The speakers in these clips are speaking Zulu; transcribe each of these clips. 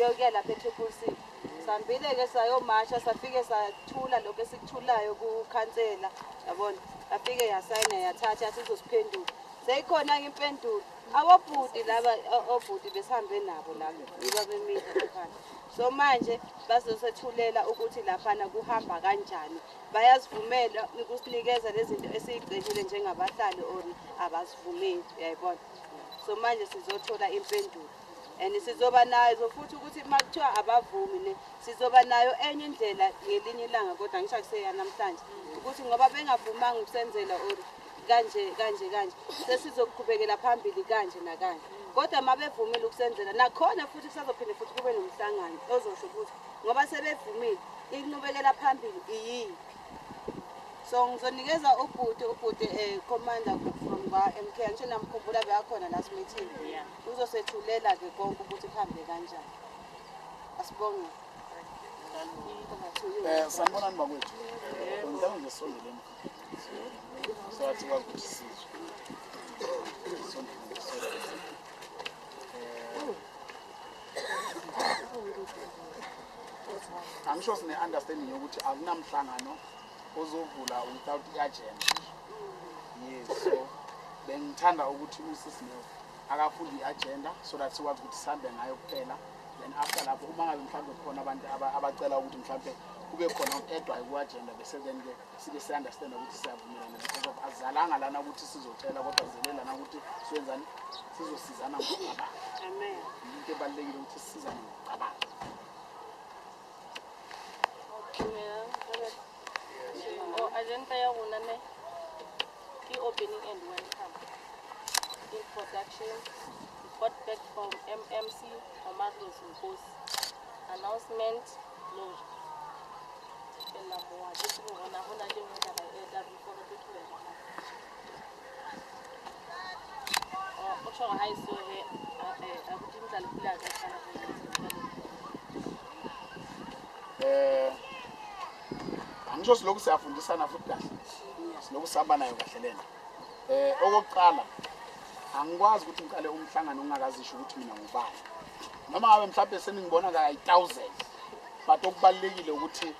siyokuya lapha eTriple C. Sambile-ke sayomasha safike sathula lokho esikuthulayo kukhansela yabona. Afike yasayina yathatha yathi uzosiphendula. Seyikhona-ke impendulo. Abobhuti laba obhuti besihambe nabo lapho yiba bemitha ekhaya. So manje bazosethulela ukuthi laphana kuhamba kanjani. Bayasivumela ukusinikeza lezi zinto esiyigcinile njengabahlali or abasivumeli uyayibona. So manje sizothola impendulo. And sizoba nayo futhi ukuthi makuthiwa abavumi ne sizoba nayo enye indlela ngelinye ilanga kodwa ngisho akuseya namhlanje ukuthi ngoba bengavumanga ukusenzela or kanje sesizoqhubekela phambili kanje nakanje kodwa mabevumile ukusenzela nakhona futhi kusazophinde futhi kube nomhlangano ozosho ukuthi ngoba sebevumile inqubekela phambili iyi. So ngizonikeza ubhuti commander from MK ngisho namkhumbula beyakhona last meeting uzosethulela ke konke ukuthi kuhambe kanjani. Asibonge. Sanibonani bakwethu. Ngicela ngisondele so athi ukuthi sizwe. Angisho sine understanding ukuthi akunamhlangano ozovula without i-agenda. Yes, so bengithanda ukuthi usisi Neo akafunda i-agenda so that sikwazi ukuthi sihambe ngayo kuphela. Then after lapho uma ngabe mhlawumbe khona abantu abacela ukuthi mhlawumbe kube khona edwa ku-agenda bese then ke sibe si-understand ukuthi siyavumelana because of azalanga lana ukuthi sizocela kodwa zelelana ukuthi siwenzani sizosizana ngokucabanga. Amen. Into ebalulekile ukuthi sisizane ngokucabanga. Agenda ya rona ne ke opening and welcome. Introduction got back from MMC Omagos Nkosi. Announcement closure. Angisho silokhu siyafundisana futhi kahle. Silokhu sihamba nayo kahle lena. Okokuqala angikwazi ukuthi ngiqale umhlangano ungakazisho ukuthi mina ngubani. Noma ngabe mhlawumbe seningibona ka1000 but okubalekile ukuthi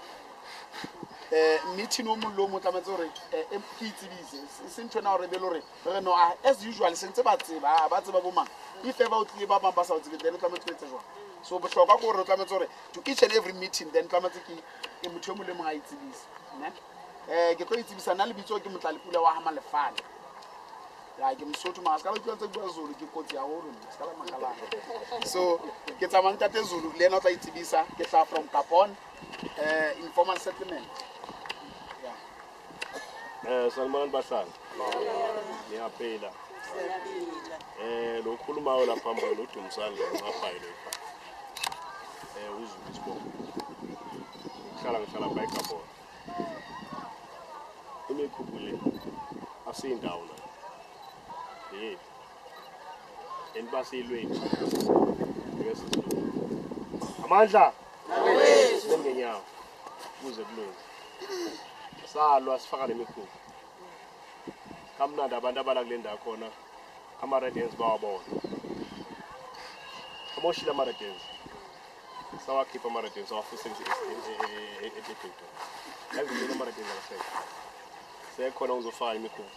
meeting umuntu lo muntu amatore empithibize isintwe na rebelore no as usual sentse batseba batseba boma if ever utlile ba bamba sa utlile then tlametso jwa so bohloka go re tlametso to each and every meeting then tlametso ke motho mo le mo ga itsebisa ne ke tlo itsebisa na le bitso ke motlalepula wa hama lefale ya ke msotho ma ska le tse bua Zulu ke kotsi ya holo ska la makala so ke tsamang tate Zulu le na tla itsebisa ke tla from Gabon informal settlement. Sanibonani bahlali. Ngiyaphila. Lo khulumayo lapha manje uDumisani ngaphayi lo. Uzulu isibongo. Ngihlala by Gabon. Imikhukhu le asindawo la. Enibasilweni. Yes. Amandla. Ngenyawo. Kuze kulunge. Salwa sifaka lemikhulu kamnandi abantu abala kule ndawo khona ama-radians bawabona amoshile ama-radians sawakhipha ama-radians sawafuse eDefecto yazingena ama-radians akasekho sekhona uzofaka imikhulu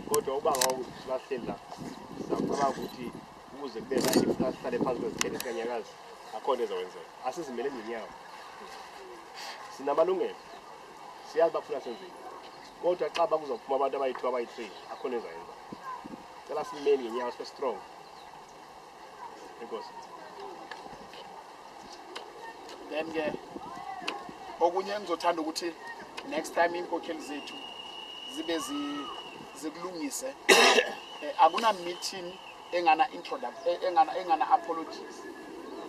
kodwa ubanga ukuthi la sacabanga ukuthi ukuze kube right sihlale phansi kwezithelo esikanyakazi akhona ezawenzeka asizimele ngenyawo sinamalungelo siyazi bafuna senzeni kodwa xa bakuzophuma abantu abayi2 abayi3 akhona ezayenza cela simeli ngenyawo sibe strong inkosi then ke okunye engizothanda ukuthi next time inkokheli zethu zibe zikulungise akuna meeting engana introduction engana apologies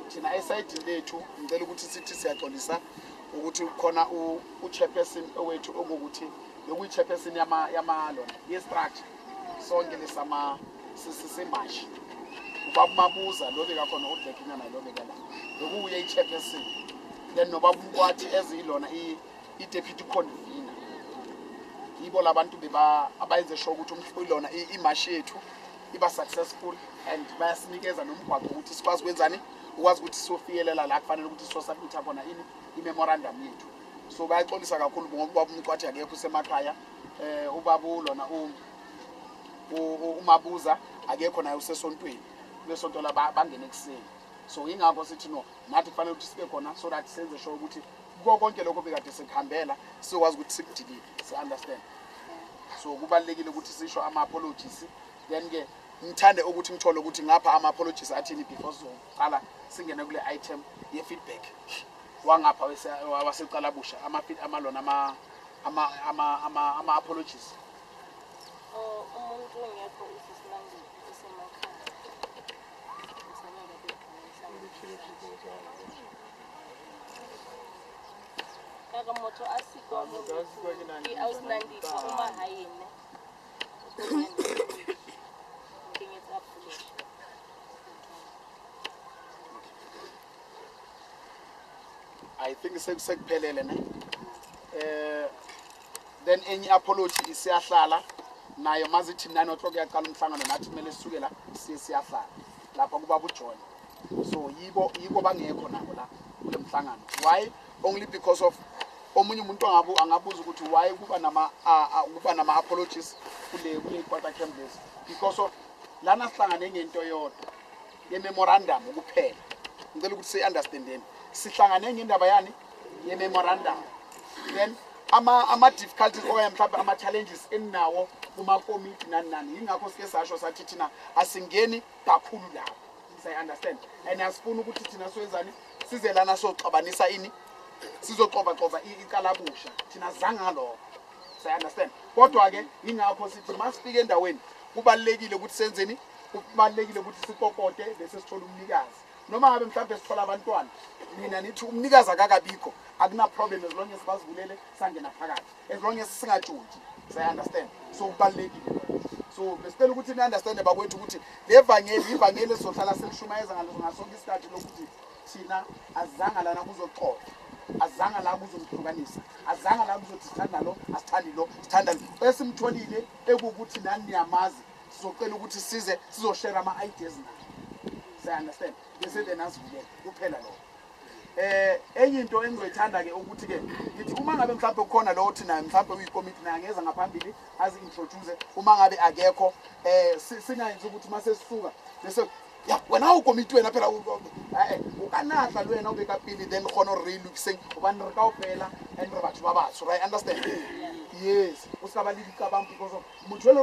thina eside lethu ngicela ukuthi sithi siyaxolisa ukuthi khona uchairperson owethu ongokuthi yokuyichairperson yamalona yestructure sonke lesama sisimashi ubabumabuza lo bekakhona udlekinya nayo lo bekala lokuye ichairperson then nobabukwathi ezilona i-deputy convener yibo labantu beba abayenze sho ukuthi umhlolona imashi yethu iba successful and bayasinikeza nomgwaqo ukuthi sikwazi kwenzani ukwazi ukuthi sofiyelela la kufanele ukuthi sosubmitha khona ini imemorandum yethu. So bayaxolisa kakhulu ngoba umqwathi akekho usemakhaya, ubabu lona umabuza akekho naye usesontweni, lesonto la bangene ekuseni. So ingakho sithi no nathi kufanele ukuthi sibe khona so that senze sure ukuthi konke lokho bekade sekuhambela sikwazi ukuthi sikudilike, si understand. So kubalekile ukuthi sisho ama apologies, then ke ngithande ukuthi ngithole ukuthi ngapha ama apologies athini before soqala singene kule item ye feedback wangapha waseqala busha amalona ama apologies. Umuntu ngekho usisilangile esemakhaya. Kaka moto asikwa i auslandisa uma hayine. I think sekuphelele ne. Then any apology isiyahlala nayo mazithi 9 o'clock yaqala umhlangano nathi kumele sisuke la siyahlala lapha kuba uJohn. So yibo bangekho nabo la kule mhlangano. Why? Only because of omunye umuntu angabuza ukuthi why kuba nama apologies kule quarter camp days, because of lana sihlangane ngento yodwa ye memorandum ukuphela. Ngicela ukuthi say understandeni sihlangane ngendaba yani ye memorandum. Then ama difficulties okanye mhlawumbe ama challenges eninawo kuma committee nani ingakho sike sasho sathi thina asingeni kakhulu lapho. Say understand, and asifuna ukuthi thina soyenzani size lana soxabanisa ini sizoxoba ikalabusha thina zanga lo. Say understand, kodwa ke ingakho sithi masifike endaweni kubalekile ukuthi senzeni, kubalekile ukuthi sikokote bese sithola umnikazi. Noma ngabe mhlawumbe sithola abantwana, mina nithi umnikazi akakabikho akuna problem as long as basivulele sangena phakathi, as long as singatshonti. Say understand, so kubalekile. So besicela ukuthi ni understand bakwethu ukuthi ivangeli sohlala selishumayeza ngasonke isikhathi lokuthi thina azanga lana kuzoxoxa, azanga la kuzomhlukanisa, azanga la kuzothi sithanda lo asithandi lo sithanda lo. Bese simtholile ekukuthi nani niyamazi sizocela ukuthi size sizoshare ama ideas naye. Say understand, bese then asivulele kuphela lo. Enye into engizoyithanda ke ukuthi ke ngithi uma ngabe mhlawumbe kukhona lo thina mhlawumbe uyikomiti naye angeza ngaphambili azi introduce uma ngabe akekho singayenza ukuthi mase sisuka bese ya wena ukomiti wena phela ukanahla lo wena ubeka pili then khona relukiseng ubani re kaofela and re batho ba batho, right? Understand? Yes, usabalidi kabang because of motho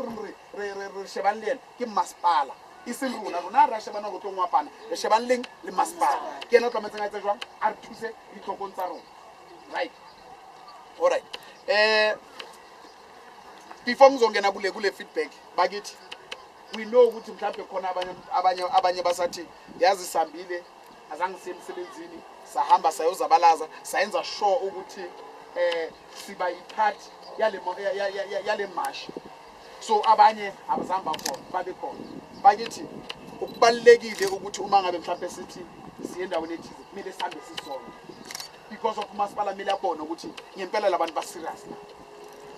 re shebang le ke masipala iseng rona ra shebana go tlongwa pana re shebang leng le masipala ke ena tlametse nga tsa jwang a re thuse ditlhokong tsa rona, right? All right. Before ngizongena kule feedback bakithi, we know ukuthi mhlawumbe khona abanye basathi yazi sambile azange sisemsebenzini sahamba sayozabalaza sayenza sure ukuthi siba ipart yale mash. So abanye abazamba khona babe khona bakithi ukubalekile ukuthi uma ngabe mhlawumbe sithi siyendaweni ethize kumele sambe sisonke because of umasipala mele abone ukuthi ngempela labantu ba serious.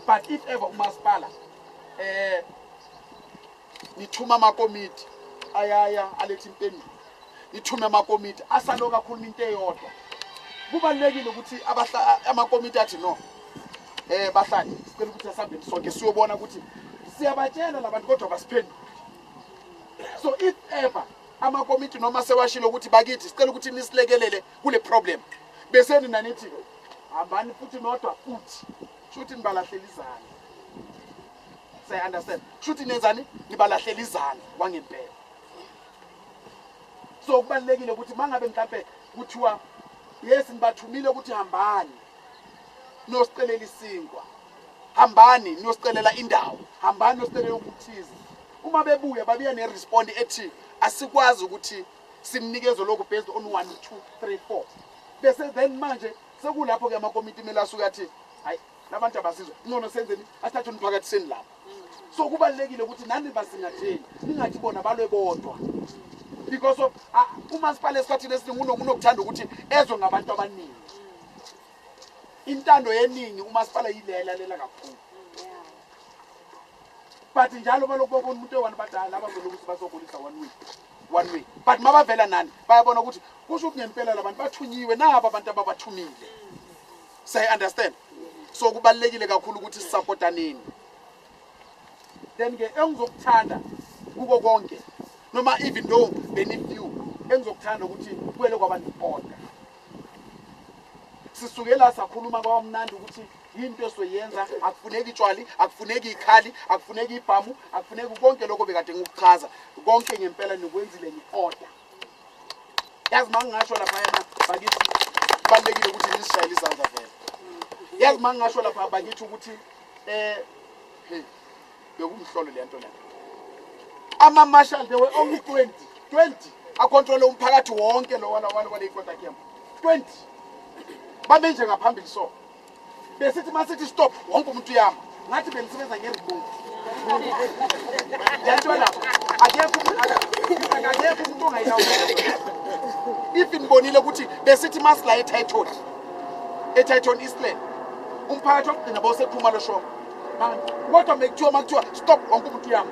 But if ever umasipala nithuma amakomiti ayaya alethi impendulo, nithuma amakomiti asalo kakhulu into eyodwa, kubalekile ukuthi amakomiti athi no bahlali sicela ukuthi asambe sonke siyobona ukuthi siyabatshela labantu kodwa basiphendula. So if ever amakomiti noma sewashilo ukuthi bakithi sicela ukuthi nisilekelele kule problem bese nina nithi hambani futhi nodwa futhi shuthi nibalahlelisana. Say understand, shuthi nenzani nibalahlelisana kwangempela. So kubalekile ukuthi mangabe mhlawumbe kuthiwa yes nibathumile ukuthi hambani nosicelela isinkwa, hambani nosicelela indawo, hambani nosicelela ukuthiza, uma bebuya babuya ne respond ethi asikwazi ukuthi simnikeze lokho based on 1 2 3 4 bese then manje sekulapho ke amakomiti mela asuka athi hayi labantu abasizwe ngcono senzeni asithathe umphakathi seni lapho. So kubalekile ukuthi nani basingatheni ningathi bona balwe bodwa because of umasipala esikhathini esiningi unokuthanda ukuthi ezwe ngabantu abaningi. Intando yeningi umasipala yilela kakhulu. But njalo balokho umuntu owani badala abazolokuthi bazogulisa 1 week one way but mabavela nani bayabona ukuthi kusho ukuthi ngempela labantu bathunyiwe naba abantu ababathumile say understand so kubalekile kakhulu ukuthi sisupportaneni then ke engizokuthanda kuko konke noma even though benefew engizokuthanda ukuthi kuwele kwabantu order sisukela sakhuluma kwamnandi ukuthi into esiyenza akufuneki itshwali akufuneki ikhali akufuneki ibhamu akufuneki konke lokho bekade ngikuchaza konke ngempela nikwenzile ngeorder yazi mangingasho lapha yana bakithi kubalekile ukuthi nisishayile izandla vele yazi mangingasho lapha bakithi ukuthi hey bekumhlolo le nto la ama marshal they were only 20 akontrole umphakathi wonke lo wala ikota camp 20 babe nje ngaphambili so besithi masithi stop wonke umuntu uyama ngathi benisebenza ngeremote yanto lapho akekho umuntu ongayilawo if inibonile ukuthi besithi masila eTitan Eastland umphakathi ogcina bawusephuma lo show kodwa makuthiwa stop wonke umuntu uyama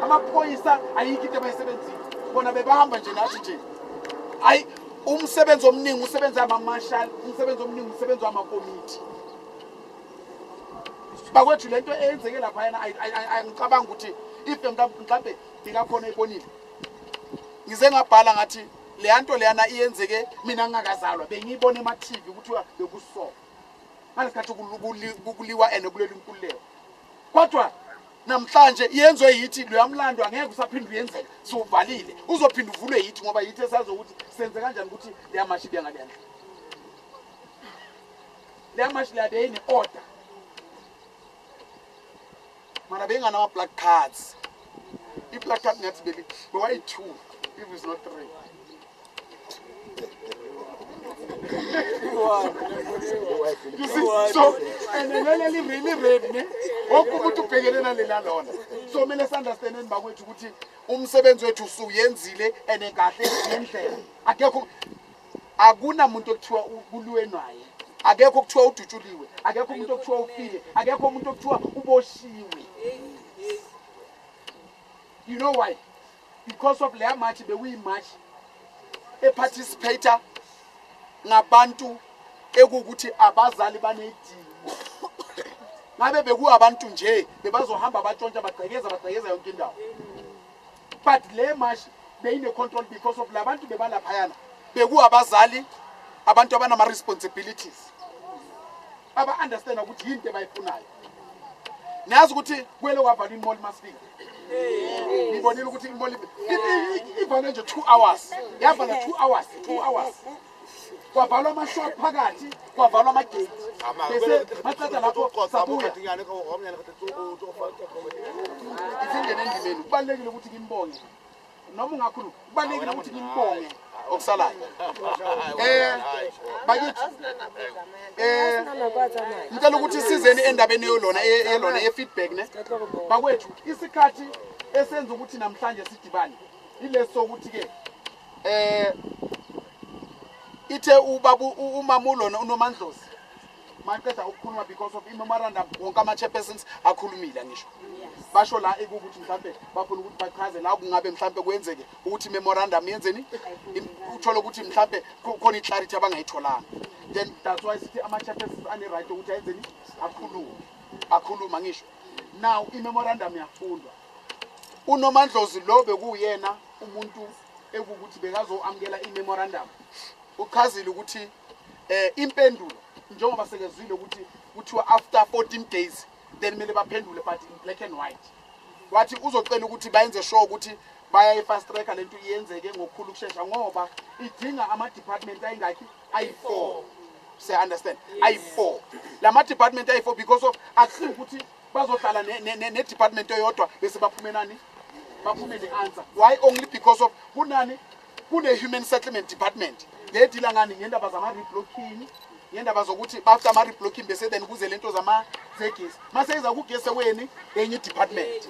amaphoyisa ayikho into abayisebenzile bona bebahamba nje nathi nje hayi umsebenzi omningi usebenza ama-marshal umsebenzi omningi usebenza ama-committee bakwethu lento eyenzeke lapha yana ngicabanga ukuthi if mhlawumbe ndingakhona ibonile ngize ngabhala ngathi le nto leyana iyenzeke mina ngingakazalwa bengiyibona ema-TV ukuthi bekuso ngalesikhathi kuliwa and kuleli nkululeko kodwa namhlanje iyenzwe yithi loyamlando angeke usaphinde uyenzeke siwuvalile uzophinda uvulwe yithi ngoba yithi esazokuthi senze kanjani ukuthi leyamashi beyangaleyo leyamashi leyade yini order mana bengana ama black cards i-black card ngathi bewayi-2 if it's not 3 you see so and really red ne wonke umuntu ubhekene nalela lona so kumele siunderstandeni bakwethu ukuthi umsebenzi wethu usuyenzile ene kahle ngendlela akunamuntu okuthiwa ukuliwe naye akekho okuthiwa udutshuliwe akekho umuntu okuthiwa ufile akekho umuntu okuthiwa uboshiwe you know why because of leya march bekuyimarch eparticipator ngabantu ekukuthi abazali banedingo ngabe bekuabantu nje bebazohamba batshontsha bagcekeza yonke indawo but le march beyine control because of labantu bebalaphayana bekuabazali abantu abanama responsibilities aba understand ukuthi yinto abayifunayo niyazi ukuthi kwele kwavala imall masifika ngibonile ukuthi imall ivalwe nje 2 hours yavala 2 hours kwavalwa amashop phakathi kwavalwa amagate bese mathatha lapho sabuya isingene endimeni kubalekile ukuthi ngimbonge noma ungakhulu kubalekile ukuthi ngimbonge okusalayo bakithi ngicela ukuthi sizeni endabeni yolona ye-feedback ne bakwethu isikhathi esenza ukuthi namhlanje sidibane ileso ukuthi ke ithe ubabu umamulo uNomandlozi maqeda ukukhuluma because of memorandum wonke ama-chairpersons akhulumile ngisho basho la ekuthi mhlambe bafuna ukuthi bachaze la kungabe mhlambe kwenzeke ukuthi memorandum yenzeni uthola ukuthi mhlambe khona i-clarity abangayitholanga then that's why sithi ama-chairpersons ane-right ukuthi ayenzeni akhuluma ngisho now i-memorandum yafundwa uNomandlozi lo bekuyena umuntu ekukuthi bekazo-amukela i-memorandum uchazile ukuthi impendulo njengoba sekezwile ukuthi kuthiwa after 14 days then kumele baphendule but in black and white wathi uzocela ukuthi bayenze sure ukuthi baya-fast track lento iyenzeke ngokukhulu ukushesha ngoba idinga ama-department ayingakhi ayi-4 siya-understand ayi-4 lama-department ayi-4 because of akusiwo ukuthi bazohlala ne-department eyodwa bese baphume nani baphume ne-answer why only because of kunani kune-human settlement department le dila ngani ngendaba zama-reblocking ngendaba zokuthi after ama-reblocking bese then kuze lento zegesi mase iza kugesi sekuyeni enye department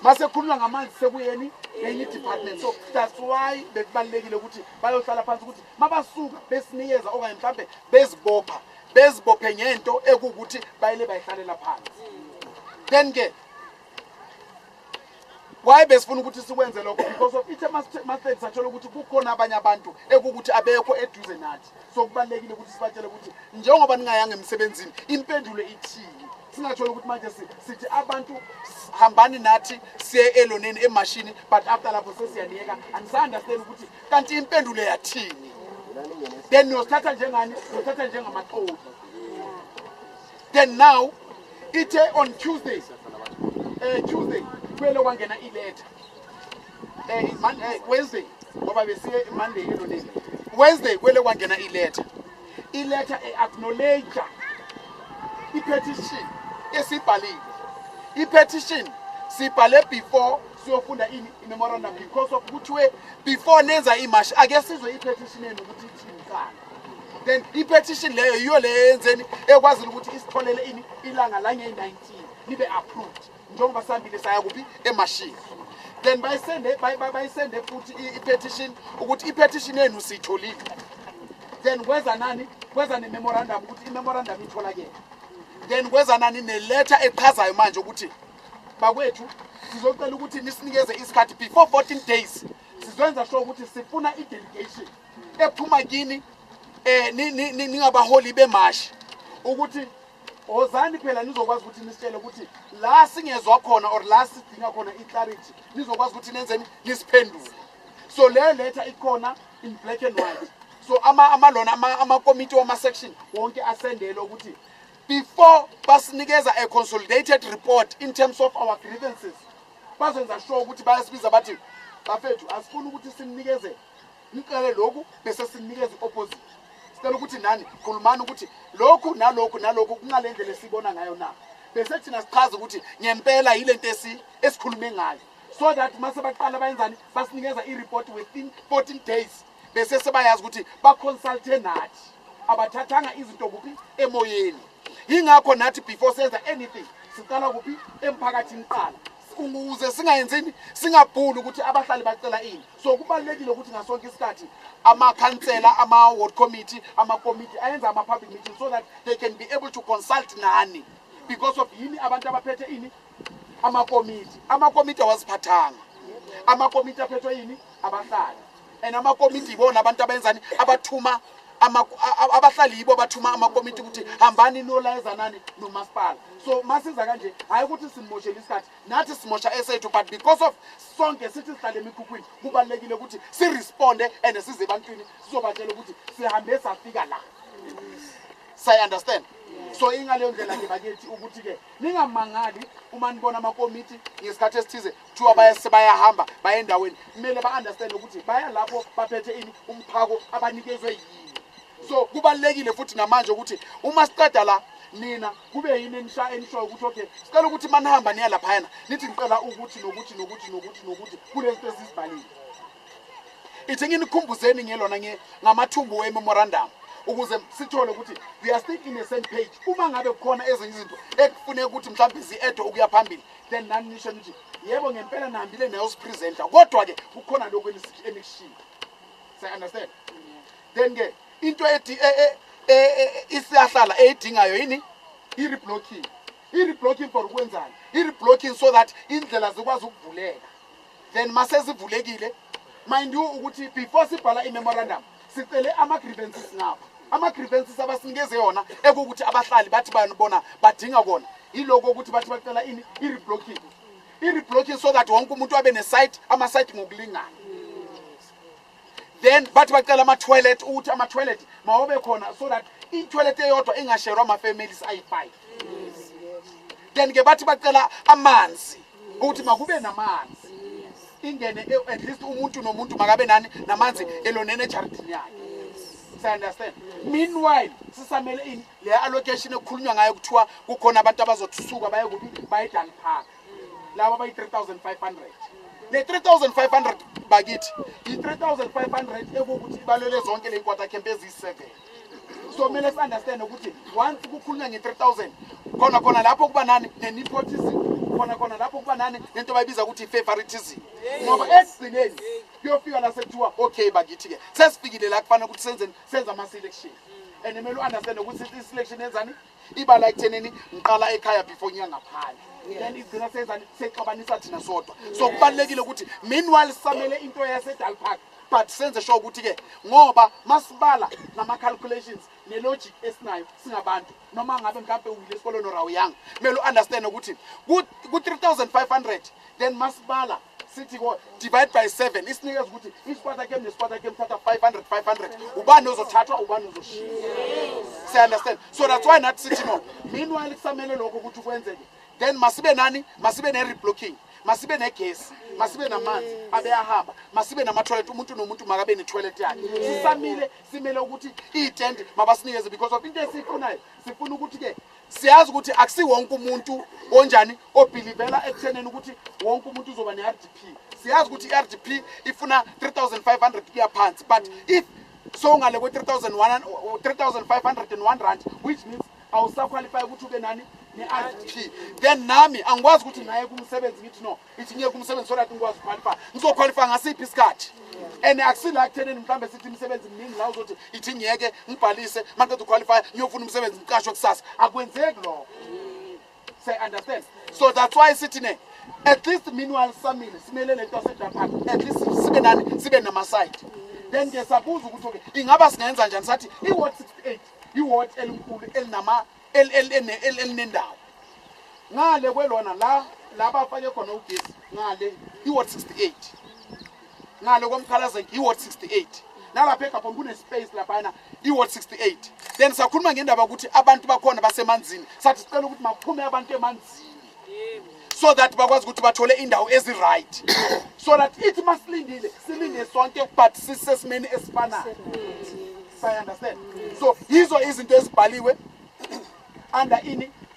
mase khuluma ngamanzi sekuyeni enye department so that's why bekubalekile ukuthi bayohlala phansi ukuthi mabasuka besinikeza okanye mhlambe bezibophe ngento ekukuthi bayile bayihlalela phansi then ke why besifuna ukuthi sikwenze lokho because of ithe masters athola ukuthi kukhona abanye abantu ekukuthi abekho eduze nathi so kubalekile ukuthi sibatshele ukuthi njengoba ningayanga emsebenzini impendulo ithini singathola ukuthi manje sithi abantu hambani nathi siye eloneni emashini but after lapho sesiyaniyeka understand ukuthi kanti impendulo yathini then niyothatha njengani niyothatha njengamaqoqo then now ithe on Tuesday kwele kwangena iletter Wednesday ngoba besiye Monday eloneni Wednesday kwele kwangena iletter acknowledge i-petition esibhalile i-petition sibhale before siyofunda i-memorandum because of ukuthi before nenza imash ake sizwe i-petition yenu ukuthi ithini kana then i-petition leyo yiyo le yenzeni ekwazi ukuthi isitholele ilanga la nge-19 nibe approved njengoba sambile saya kuphi emashini then bayisende futhi i-petition ukuthi i-petition yenu siyitholile then kweza ne-memorandum ukuthi i-memorandum itholakele then kweza nani ne-letter echazayo manje ukuthi bakwethu sizocela ukuthi nisinikeze isikhathi before 14 days sizwenza sure ukuthi sifuna i-delegation ephuma kini ningabaholi bemashi ukuthi ozani phela nizokwazi ukuthi nisitshele ukuthi la singezwa khona or la sidinga khona i-clarity nizokwazi ukuthi nenzeni nisiphendule so le letter ikhona in black and white so ama-committee wama-section wonke asendele ukuthi before basinikeza a consolidated report in terms of our grievances bazenza sure ukuthi bayasibiza bathi bafethu asifuni ukuthi simnikeze niqale lokhu bese simnikeze opposite sicela ukuthi nani khulumani ukuthi lokhu nalokhu kungalendlela esibona ngayo na bese thina sichaza ukuthi ngempela yile nto esikhulume ngayo so that mase baqala bayenzani basinikeza i-report within 14 days bese sebayazi ukuthi baconsulte nathi abathathanga izinto kuphi emoyeni yingakho nathi before senza anything siqala kuphi emphakathini qala ukuze singayenzeni singabhuli ukuthi abahlali bacela ini so kubalekile ukuthi ngasonke isikhathi ama-councillor ama-ward committee ama-committee ayenza ama-public meeting so that they can be able to consult nani because of yini abantu abaphethe ini ama-committee awaziphathanga ama-committee aphethwe yini abahlali and ama-committee ibona abantu abenzani abathuma abahlali yibo bathuma ama-committee ukuthi hambani nolayeza nani nomasipala so masiza kanje hayi ukuthi simoshele isikhathi nathi simosha esethu but because of sonke sithi sihlale emikhukhwini kubalulekile ukuthi siresponde and size ebantwini sizobatshela ukuthi sihambe safika la say-understand so ingaleyo ndlela ke bakithi ukuthi-ke ningamangali uma nibona ama-committee ngesikhathi esithize kuthiwa bayahamba baye endaweni kumele ba-understand ukuthi baya lapho baphethe ini umphako abanikezwe yini so kubalekile futhi namanje ukuthi uma siqeda la nina kube yini enisho ukuthi okay sicela ukuthi manihamba niya laphayana nithi ngicela ukuthi nokuthi kule zinto ezizibhalile ithi nginikhumbuzeni ngelona ngamathumbu we-memorandum ukuze sithole ukuthi we are still in the same page uma ngabe kukhona ezinye izinto ekufuneka ukuthi mhlawumbe zi-edo ukuya phambili then nani nisho nithi yebo ngempela nihambile nayosipresenta kodwa-ke kukhona lokhu enikushiya say-understand then-ke into isiyahlala eyidingayo yini i-reblocking for ukwenzani i-reblocking so that indlela zikwazi ukuvuleka then masezivulekile mind you ukuthi before sibhala i-memorandum sicele ama-grievances ngapha ama-grievances abasinikeze yona ekukuthi abahlali bathi bayibona badinga kona yiloko ukuthi bathi bacela ini i-reblocking so that wonke umuntu abe ne-site ama-site ngokulingana then bathi bacela ama-toilet ukuthi ama-toilet mawobe khona so that i-toilet eyodwa ingasherwa ama-families ayi-5 then-ke bathi bacela amanzi ukuthi makube namanzi ingene at least umuntu nomuntu makabe nani namanzi elonene ejaridini yakhe say-understand meanwhile sisamele ini le allocation ekukhulunywa ngayo kuthiwa kukhona abantu abazothusuka baye kuphi baye-Dan Park laba bayi-3500 le 3500 bakithi i-3500 ekukuthi ibalele zonke le quarter camp eziyi-7 so kumele si-understand ukuthi once kukhulunywa nge-3000 khona lapho kuba nani ne-nepotism khona lapho kuba nani lento bayibiza ukuthi i-favoritism ngoba ekugcineni kuyofika la sekuthiwa okay bakithi-ke sesifikile la kufanele ukuthi senze ama-selection and kumele u-understand ukuthi i-selection yenzani iba like thenini ngiqala ekhaya before ngiya ngaphandle then igcina senzani sexabanisa thina sodwa so kubalulekile ukuthi meanwhile samele into yasedal park but senze sure ukuthi-ke ngoba masibala nama-calculations ne-logic esinayo singabantu noma ngabe mhlawumbe uyile esikolweni orawuyanga kumele u-understand ukuthi ku-3500 then masibala sithi divide by 7 isinikeza ukuthi isikwata kem nesikwata kem thatha 500 ubani ozothathwa ubani ozoshiya siya-understand so that's why nathi sithi no meanwhile kusamele lokho ukuthi kwenzeke then masibe nani masibe ne-reblocking masibe negesi masibe namanzi abeyahamba masibe nama-toilet umuntu nomuntu makabe ne-toilet yakhe sisamile simele ukuthi iy'tende mabasinikeze because of into esiyifunayo sifuna ukuthi-ke siyazi ukuthi akusiwonke umuntu onjani obhilivela ekutheneni ukuthi wonke umuntu uzoba ne-RDP siyazi ukuthi i-RDP ifuna 3500 kuya phansi but if sowungale kwe-3501 rand which means awusaqualify ukuthi ube nani ne-RDP then nami angikwazi ukuthi naye kumsebenzi ngithi no ithi ngiye kumsebenzi so that ngikwazi uqualify ngizoqualify ngasiphi isikhathi and akusila ekutheneni mhlawumbe sithi imisebenzi miningi la uzothi ithi ngiyeke ngibhalise maqeda uqualify ngiyofuna umsebenzi ngiqashwe kusasa akwenzeki lokho say understand so that's why sithi ne at least meanwhile samile simele lento yasedal park at least sibe nani sibe nama-side then ke sabuza ukuthi okay ingaba singenza njani sathi i-ward 68 i-ward elinkulu elinendawo ngale kwelona la bafake khona ugesi ngale i-ward 68 ngale kwamkhalazenge i-ward 68 nalapha eGabon kune-space laphana i-ward 68 then sakhuluma ngendaba ukuthi abantu bakhona basemanzini sathi sicela ukuthi maphume abantu emanzini so that bakwazi ukuthi bathole indawo ezi-right so that ithi masilindile silinde sonke but sisesimeni esifanayo understand so yizo izinto ezibhaliwe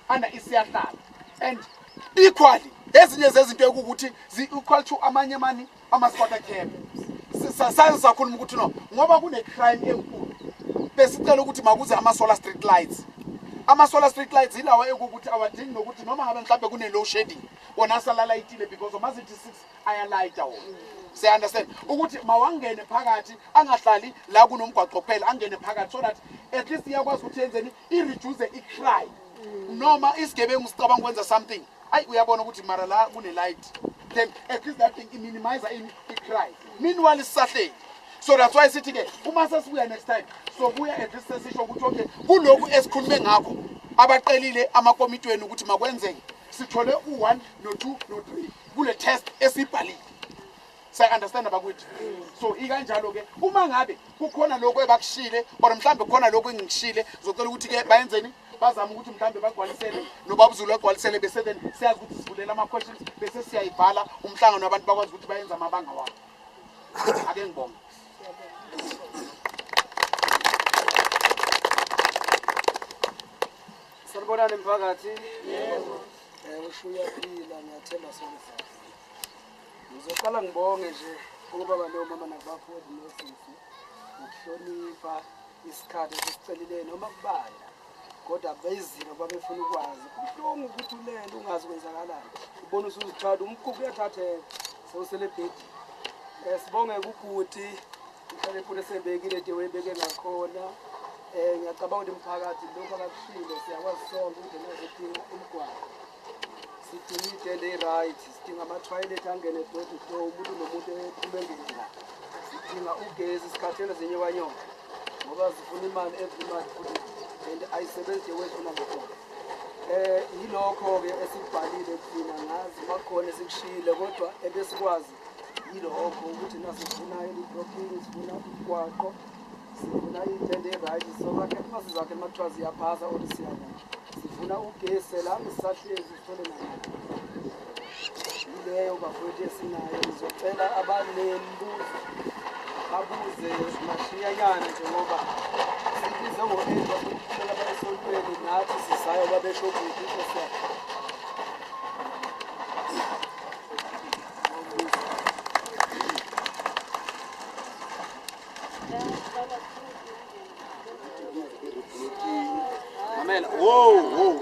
under isiyahlala and equally ezinye zezinto ekukuthi equal to amanye mani ama-squatter camp saze sakhuluma ukuthi no ngoba kune-crime enkulu besicela ukuthi makuze ama-solar street lights ama-solar street lights yilawa ekukuthi awadingi nokuthi noma ngabe mhlawumbe kune-low shedding wona asalalayitile because omazithi 6 ayalayita wona siya-understand ukuthi mawangene phakathi angahlali la kunomgwaqo kuphela angene phakathi so that at least iyakwazi ukuthi yenzeni i-reduce i-crime noma isigebengu sicabanga ukwenza something ayi uyabona ukuthi mara la kune-light then at least that thing i-minimize i-crime meanwhile sisahleli so that's why sithi-ke uma sesibuya next time so buya at least sesisho ukuthi okay kulokhu esikhulume ngakho abaqelile amakomitweni ukuthi makwenzeke sithole u1 no2 no3 kule test esibhalile saya-understand abakwethu so ikanjalo-ke uma ngabe kukhona lokhu ebakushile or mhlawumbe kukhona lokhu engikushile zocela ukuthi-ke bayenzeni bazama ukuthi mhlawumbe bagcwalisele nobabuzulu agcwalisele bese then siyazi ukuthi sivulela ama-questions bese siyayibhala umhlangano wabantu bakwazi ukuthi bayenze amabanga wabo ake ngibonge sanibonani mphakathi usho uyaphila ngiyathemba sonke ngizoqala ngibonge nje ukubaba nomama nabafowethu nosisi ukuhlonipha isikhathi esisicelile noma kubanda kodwa bezinto babefuna ukwazi kubuhlungu ukuthi ulele ungazi kwenzakalani ubona usuzithatha umkhukhu uyathatheka sewuselebhedi sibonge ukuthi mhlawumbe imfundo esebekile de wayibeke ngakhona ngiyacabanga ukuthi umphakathi lokho akakushilo siyakwazi sonke ukuthi nazidinga umgwaqo sidinga itende i-right sidinga ama-toilet angene door to door umuntu nomuntu ephumengela sidinga ugesi sikhathele zenye wanyonga ngoba zifuna imali every month futhi and ayisebenzi nje wethuna ngokona yilokho-ke esikubhalile thina ngazi bakhona esikushile kodwa ebesikwazi yilokho ukuthi nasifuna i-blocking sifuna umgwaqo sifuna itende i-right sokakhe masizakhe makuthiwa ziyaphasa or siyabona sifuna ugesi la sisahlezi sithole nayo ileyo bafowethu esinayo ngizocela abanembuzo babuze mashiyanyana njengoba sibize ngo-8 bakuhlela bayesontweni nathi sisayo babesho ukuthi sesiya Mamela, whoa.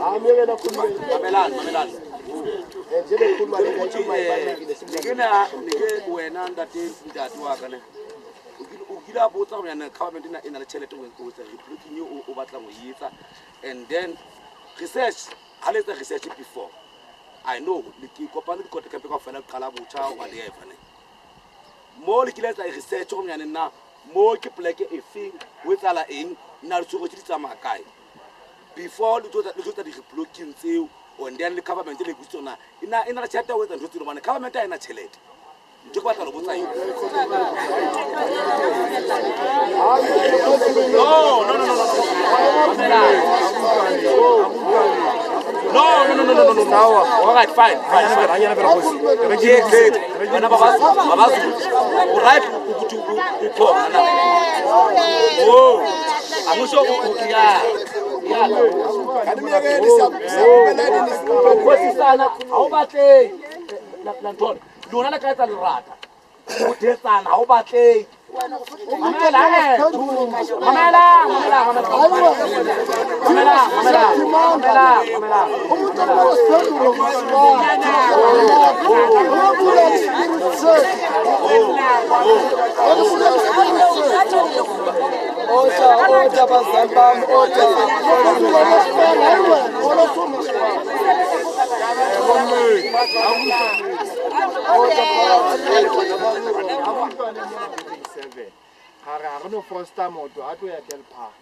Mamelani. njengekhuluma nike wena ntate wa ka ne o kila botsa go yana government ina le tšhelete go nkotsa repluking o batla go etsa and then research ha le research before I know le ke kopana dikote ka peka fela qala botsa wa le efane mo le kile tsa research go yana nna mo ke pleke e feng o tsala eng nna le tsogo tsa makae before le tsa di repluking tseo and then the government le gutsona ina le tšhelete o etsa ntho tseno bana government ha ina tšhelete ntse ba tla re botsa eng No. All right, fine. Bana ba right uphona amusho sana awubahle lantona lona la ka tsa lerata o thetsana awubahle ha re no foster moto a tlo ya Del Park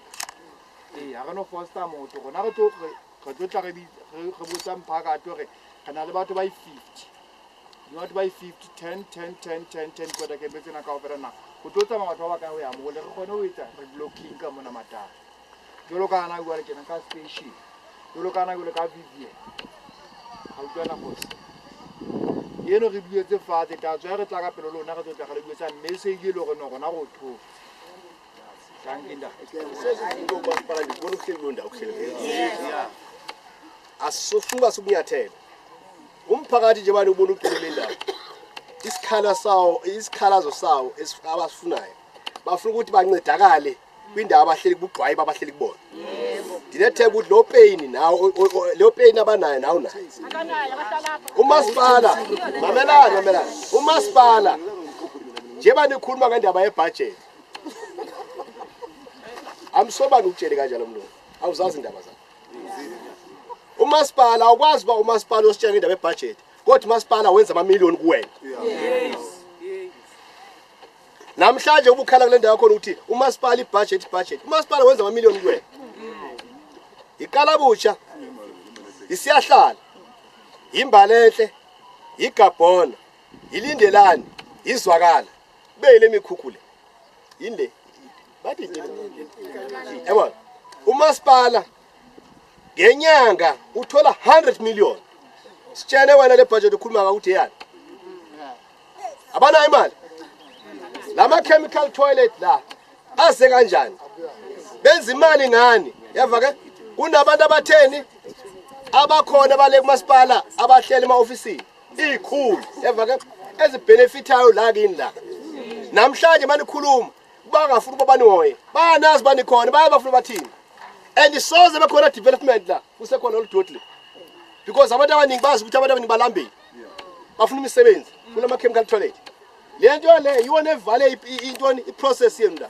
ha re no foster moto gona re tlo tla re botsa mphaka a tlo re kana le batho ba 50 batho ba 50 10 kwa da ke betsena ka opera na go tlo tsama batho ba ka ho ya mo le re gone ho etsa re blocking ka mona matala jolo kana go re kena ka station jolo kana go le ka Vivian ha o tsana go yeno re buetse fatshe ta tswa re tla ka pelo lona re tla re buetsa message le go no gona go tho asifuna subunyathela umphakathi nje bani ubona uqhubela indaba isikhalazo sawo abasifunayo bafuna ukuthi bancedakale kwindaba abahleli kubugqwayi babahleli kubona dinethebe ukuthi lo pain nawo lo pain abanayo nawo nayo umasipala mamelana umasipala nje bani ukhuluma ngendaba yebudget amsoba ngutshele kanjalo mlo awuzazi indaba zakho umasipala awukwazi ba umasipala ositshela indaba yebudget kodwa umasipala wenza amamiliyoni kuwena namhlanje ubukhala kule ndawo khona ukuthi umasipala ibudget umasipala wenza amamiliyoni kuwena ikalabutsha isiyahlala imbalenhle igabhona ilindelani izwakala beyile mikhukhule inde bathi yebo umasipala ngenyanga uthola 100 million sitshene wena le budget ukhuluma ukuthi yani abana imali lama chemical toilet la ase kanjani benza imali ngani yava ke kunabantu abatheni abakhona bale kumasipala abahleli ema-ofisini ikhulu yava ke ezibenefitayo la kini la namhlanje manikhuluma bangafuna ukuba banihoye bayanazi banikhona bayabafuna bathini and soze bekhona development la kusekhona oludodle because abantu abaningi bazi ukuthi abantu abaningi balambile bafuna imisebenzi kulama chemical toilet lento le yiwona evale intoni iprocess yenu la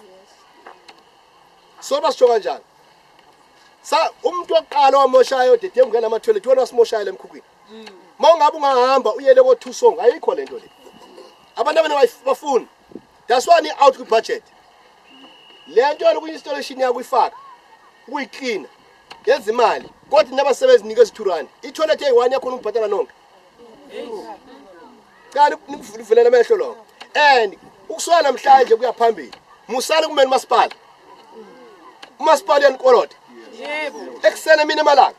so basho kanjani sa umuntu oqala wamoshayo dedem ngena ama toilet wona wasimoshayo lemkhukwini mawungabe ungahamba uyele ko two song ayikho lento le abantu abane bafuna that's why ni out ku budget lento lo ku installation yakho ifaka ukuyiclean yenza imali kodwa nabasebenzi nikeza 2 rand i-toilet eyi-1 yakhona ukubhatala nonke kanti nikuvulela amehlo lo and ukusuka namhlanje kuya phambili musale kumele masipala umasipala yanikoloda yebo ekusene mina emalanga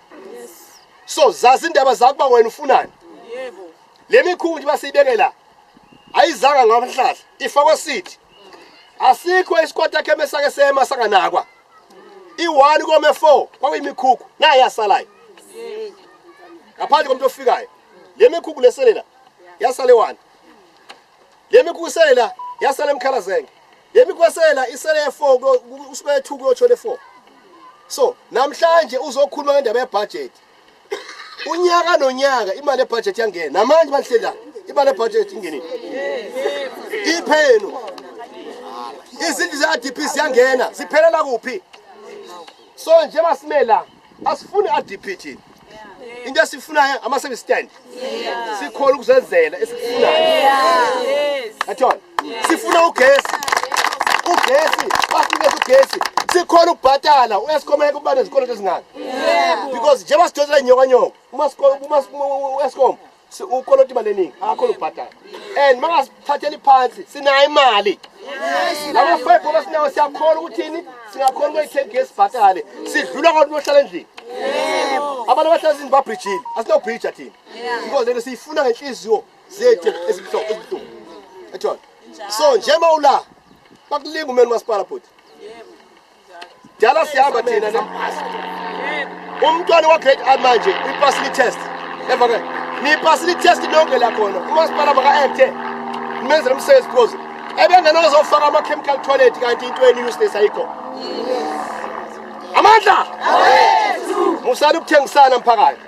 so zazi indaba zakuba wena ufunani yebo le mikhumbi basiyibeke la ayizanga ngamahlahla ifakwa sithi asikho isikwata khe mesake sema sanganakwa i1 kome 4 kwakuyimikhukhu naye yasalayo ngaphandle komuntu ofikayo le mikhukhu leselela yasale 1 le mikhukhu selela yasale emkhalazenge le mikhukhu selela isele 4 usube 2 kuyothole 4 so namhlanje uzokhuluma ngendaba yebudget unyaka nonyaka imali ebudget yangena namanje banhlela imali ebudget ingenile ipheno izindlu za-DP ziyangena ziphelela kuphi so nje masimela asifuni a-DP thina into esifunayo ama-service stand sikhona ukuzenzela esikufunayo athona sifuna ugesi basinikeza ugesi sikhona ukubhatala u-Eskom ukuba nezikolo ezingaki because njengoba sidosela inyokanyoko u-Eskom ukolota imali eningi akakhona ukubhatala and mangasiphatheli phansi sinayo imali lama-5 abasinawo siyakhona ukuthini singakhona ukuyithenga ugesi sibhatale sidlula kwabantu bohlala endlini abantu abahlala ezindlu babrijile asinobhrija thina because lento siyifuna ngenhliziyo zethu ezibuhlungu athona so njengoba ula bakulinga umeni umasipala bhuti dala sihamba thina nembhasi umntwana wa-grade R manje uyipasile test evake niyipasile test nonke la khona umasipala baka-acte nimenzela umsebenzi because ebengenozofaka ama-chemical toilet kanti into eni-useless ayikho amandla musala ukuthengisana mphakathi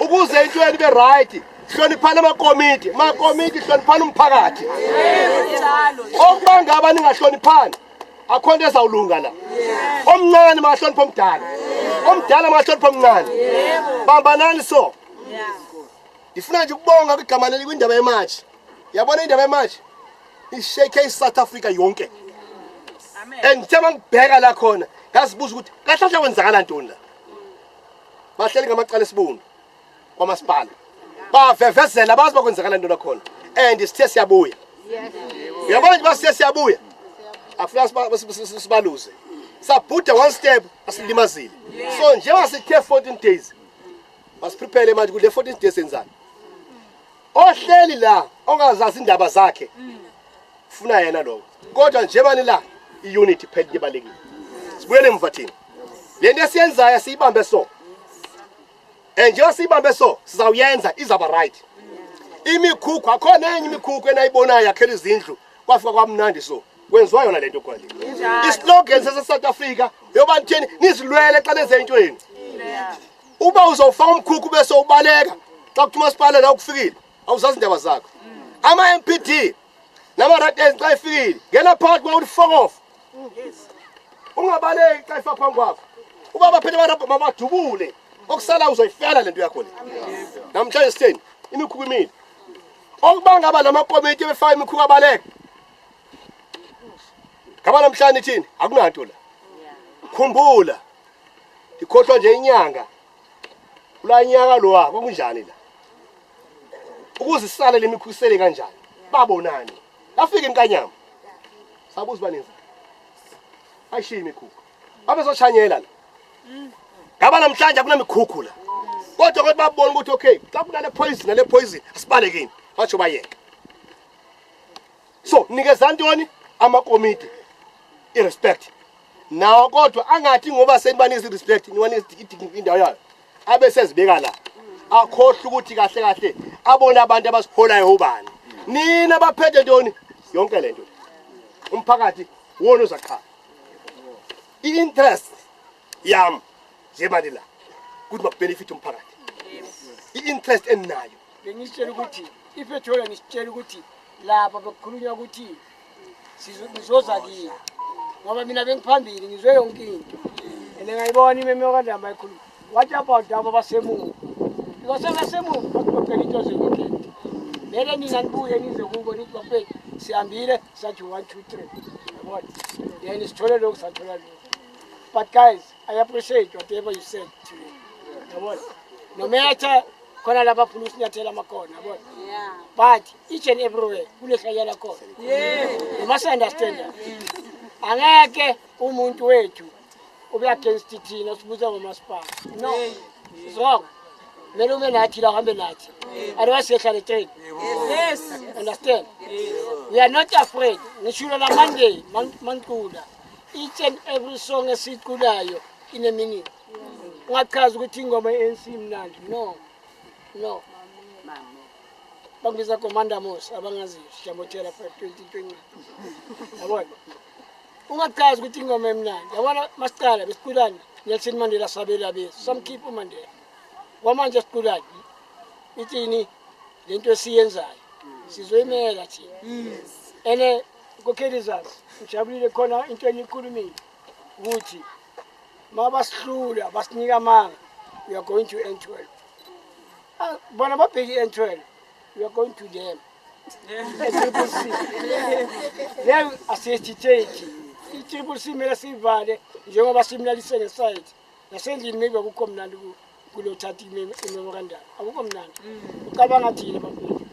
ukuze into yeni ibe right hloniphana amakomiti hloniphana umphakathi okubanga abantu ningahloniphani akho nto ezawulunga la omncane mahlonipha omdala mahlonipha omncane bambanani so ndifuna nje ukubonga kwigama leli kwindaba yematshi yabona indaba yematshi ishake iSouth Africa yonke and thema ngibheka la khona ngazibuza ukuthi kahle kwenzakala ntoni la bahleli ngamacala esibungu kwamasipala bavevezela bazi bakwenzakala ntoni lakhona and sithe siyabuya uyabona nje basithe siyabuya afuna sibaluze sabhuda one step asilimazile so njengoba sithe 14 days basiprepare manje kule 14 days enzani ohleli la ongazazi indaba zakhe ufuna yena lo kodwa njengoba nila iunity phela ibalekile sibuyele emva thina lento esiyenzayo siyibambe so njengoba siyibambe so sizawuyenza izaba right imikhukhu akhona enye imikhukhu enayibonayo yakhela izindlu kwafika kwamnandi so kwenziwa yona lento khona islogan sase-South Africa yoba nitheni nizilwele xa nenze into yenu uba uzawufaka umkhukhu bese ubaleka xa kuthi umasipala la ukufikile awuzazi indaba zakho ama-MPD nama-ratens xa ifikile ngena phakathi kwa uthi fuck off ungabaleki xa ifaka phambi kwakho uba baphethe abantu mabadubule okusala uzoyifela lento yakho le namhlanje sitheni imikhukhu imile okuba ngaba namakomiti befaka imikhukhu abaleka ngaba namhlanje thini akunanto la khumbula ikhohlwa nje inyanga kula nyaka lo wakho kunjani la ukuze sisale lemikhusele kanjani babonani afike inkanyama sabuza baninzi ayishiya imikhukhu abezochanyela la ngaba namhlanje akunamikhukhu la kodwa kodwa babona ukuthi okay xa kunale poison asibalekeni batsho bayeka so nikeza ntoni amakomiti irespect nawo kodwa angathi ngoba senibanisa irespect niwanisa indawo yayo abe sezibeka la akhohle ukuthi kahle kahle abona abantu abasiholayo ubani nina baphethe ntoni yonke lento umphakathi wona uzaqhala i-interest yami njemali la ukuthi makubenefit umphakathi i-interest eninayo bengitshela ukuthi ipetrol ngisitshela ukuthi lapha bekukhulunywa ukuthi sizoza kini ngoba mina bengiphambili ngizwe yonke into ene ngayibona imeme okandamba ikhuluma what about abo basemuva because abasemuva bakubheka into zeweekend vele nina nibuye nize kubo nithi bafethu sihambile sathi 1 2 3 yabona then sithole lokhu sathola lokhu but guys I appreciate whatever you said to me yabona no matter khona lapha phula usinyathela amakhona yabona but each and everywhere kulehlanyana khona you must understand that angeke umuntu wethu ube against thina sibuza ngomasipala no it's wrong mele ume nathi la hambe nathi otherwise yehlale train yes understand we are not afraid ngishilo la Monday mancula each and every song esiculayo in a minute ungachaza ukuthi ingoma ANC mnandi no bangiza Commander Mos abangazi Jamotela 2020 yabona ungachaza ukuthi ingoma emnandi yabona masiqala besiqulana Nelson Mandela sabela bese some keep Mandela kwamanje siqulayo ithini lento esiyenzayo sizoyimela thina ene kokheli zazi ngijabulile khona into enikhulumile ukuthi mabasihlula basinika amanga we are going to N12 bona babheki N12 we are going to them then asiyethithethe i-triple C mele siyivale njengoba simlalise ngesayidi nasendlini maybe akukho mnandi kulothatha imemorandum akukho mnandi ucabanga thina bafowethu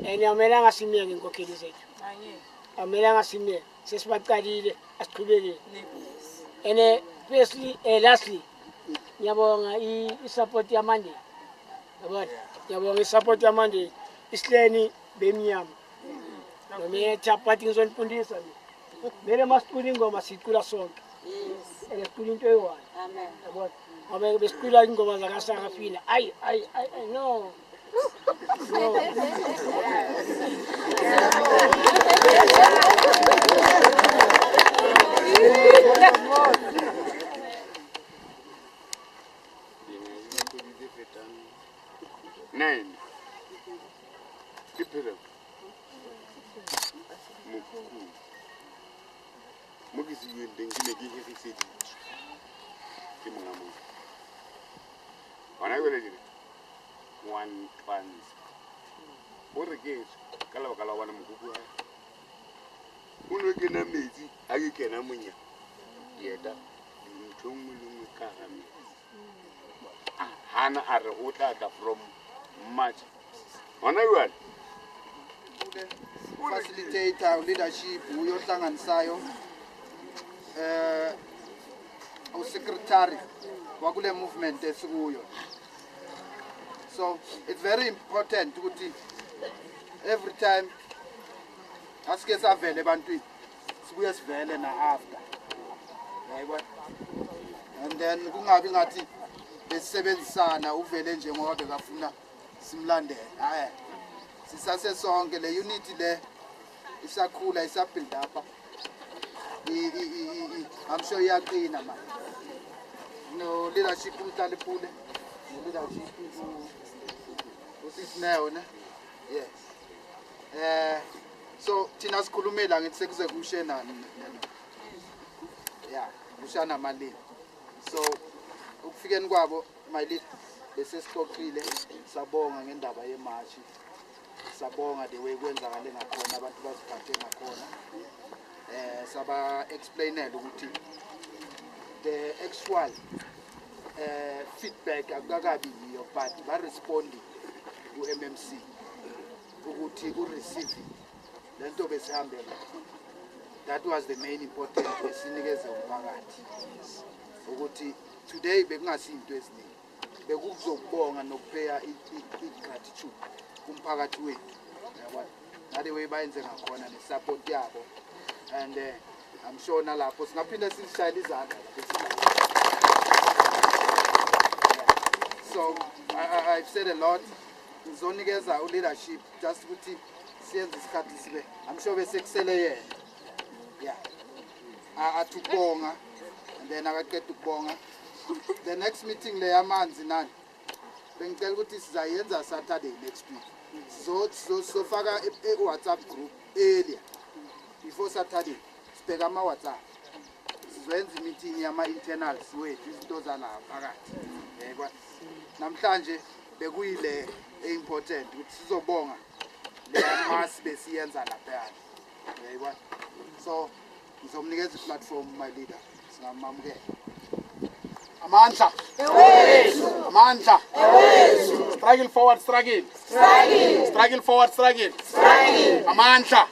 and amelanga simiyeke inkokheli zethu amelanga simiyeke sesibaqalile asiqhubekele and firstly lastly ngiyabonga i-support yamanje yabona ngiyabonga i-support yamanje isileni bemnyama nometha but ngizonifundisa mele masicula ingoma sicula sonke sicula into eyi-one yabona ngoba besicula ingoma zakasarafina ayi no Nine. Kipere. Mugisi yende ngine gihe fisidi. Kimungamu. Wana yole jire. One fans. Ore gezo kala wana mukubu ha. Uno kena mezi agi kena munya. Yeda. Ntongu lungu karami. Hana are utata from March. Wana yole. Facilitator leadership uyohlanganisayo secretary wakule movement esikuyo. So it's very important ukuthi every time asike savele ebantwini sibuye sivele na after yayibona and then kungabi ngathi besebenzisana uvele nje ngoba bekafuna simlandele hayi sisase sonke le unity le isakhula isabuild up I'm sure iyaqina manje no leadership umhlale phule no leadership usisinayo ne yes so thina sikhulumela ngithi sekuze kumshena yeah kushana malini so ukufikeni kwabo my lead bese sixoxile sabonga ngendaba yemarch sabonga the way kwenzakale ngakhona abantu baziphathe ngakhona saba explainela ukuthi the actual feedback akakabi yiyo but ba responding ku MMC ukuthi u receive lento besihambela. That was the main important esinikeze umphakathi ukuthi today bekungasinto eziningi bekuzokubonga nokupheya i-gratitude kumphakathi wethu yabona ngale way bayenze ngakhona ne-support yabo and I'm sure nalapho singaphinda sishayele izandla so I've said a lot ngizonikeza leadership just ukuthi siyenze isikhathi sibe I'm sure bese kusele yena yeah athubonga and then akaqeda ukubonga the next meeting le yamanzi nani bengicela ukuthi sizayenza Saturday next week so faka WhatsApp group earlier before Saturday sibheka ama WhatsApp sizoyenza meeting yama internals wethu izinto zalapha phakathi yebo namhlanje bekuyile important ukuthi sizobonga le mass besiyenza lapha yebo so ngizomnikeza i-platform my leader singamamukela Amandla. Amandla. Struggle forward, struggle. Struggle forward, struggle. Amandla.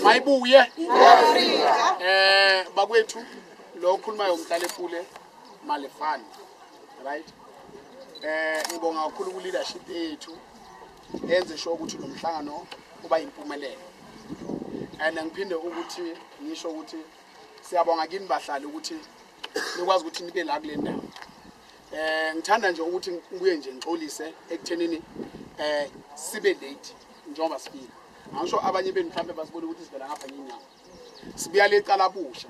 Mayibuye. Bakwethu lo khulumayo umhlale phule malefani. Right? Ngibonga kakhulu ku leadership yethu enze sure ukuthi lo mhlangano uba impumelelo. And ngiphinde ukuthi ngisho ukuthi siyabonga kini bahlali ukuthi nikwazi ukuthi nibe la kule ndawo. Ngithanda nje ukuthi ngibuye nje ngixolise ekuthenini sibe late njengoba sibili. Angisho abanye benu mhlambe basibona ukuthi sivela ngapha ngenyawo. Sibuya lecala busha.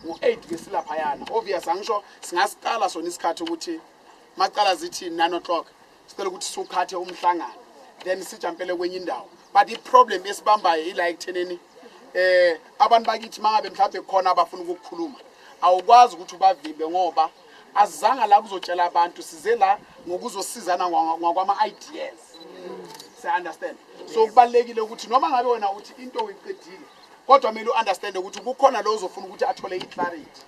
Ngo8 ke silapha yana. Obvious angisho singasiqala sona isikhathi ukuthi macala zithi 9 o'clock sicela ukuthi sukhathe umhlangano then sijampele kwenye indawo but iproblem esibambayo ila ekutheneni abantu bakithi mangabe mhlawumbe khona abafuna ukukhuluma awukwazi ukuthi ubavimbe ngoba azizanga la kuzotshela abantu size la ngokuzosizana ngokwama-ideas siya-understand so kubalulekile ukuthi noma ngabe wena uthi into uyiqedile kodwa kumele u-understande ukuthi kukhona lo uzofuna ukuthi athole i-clarity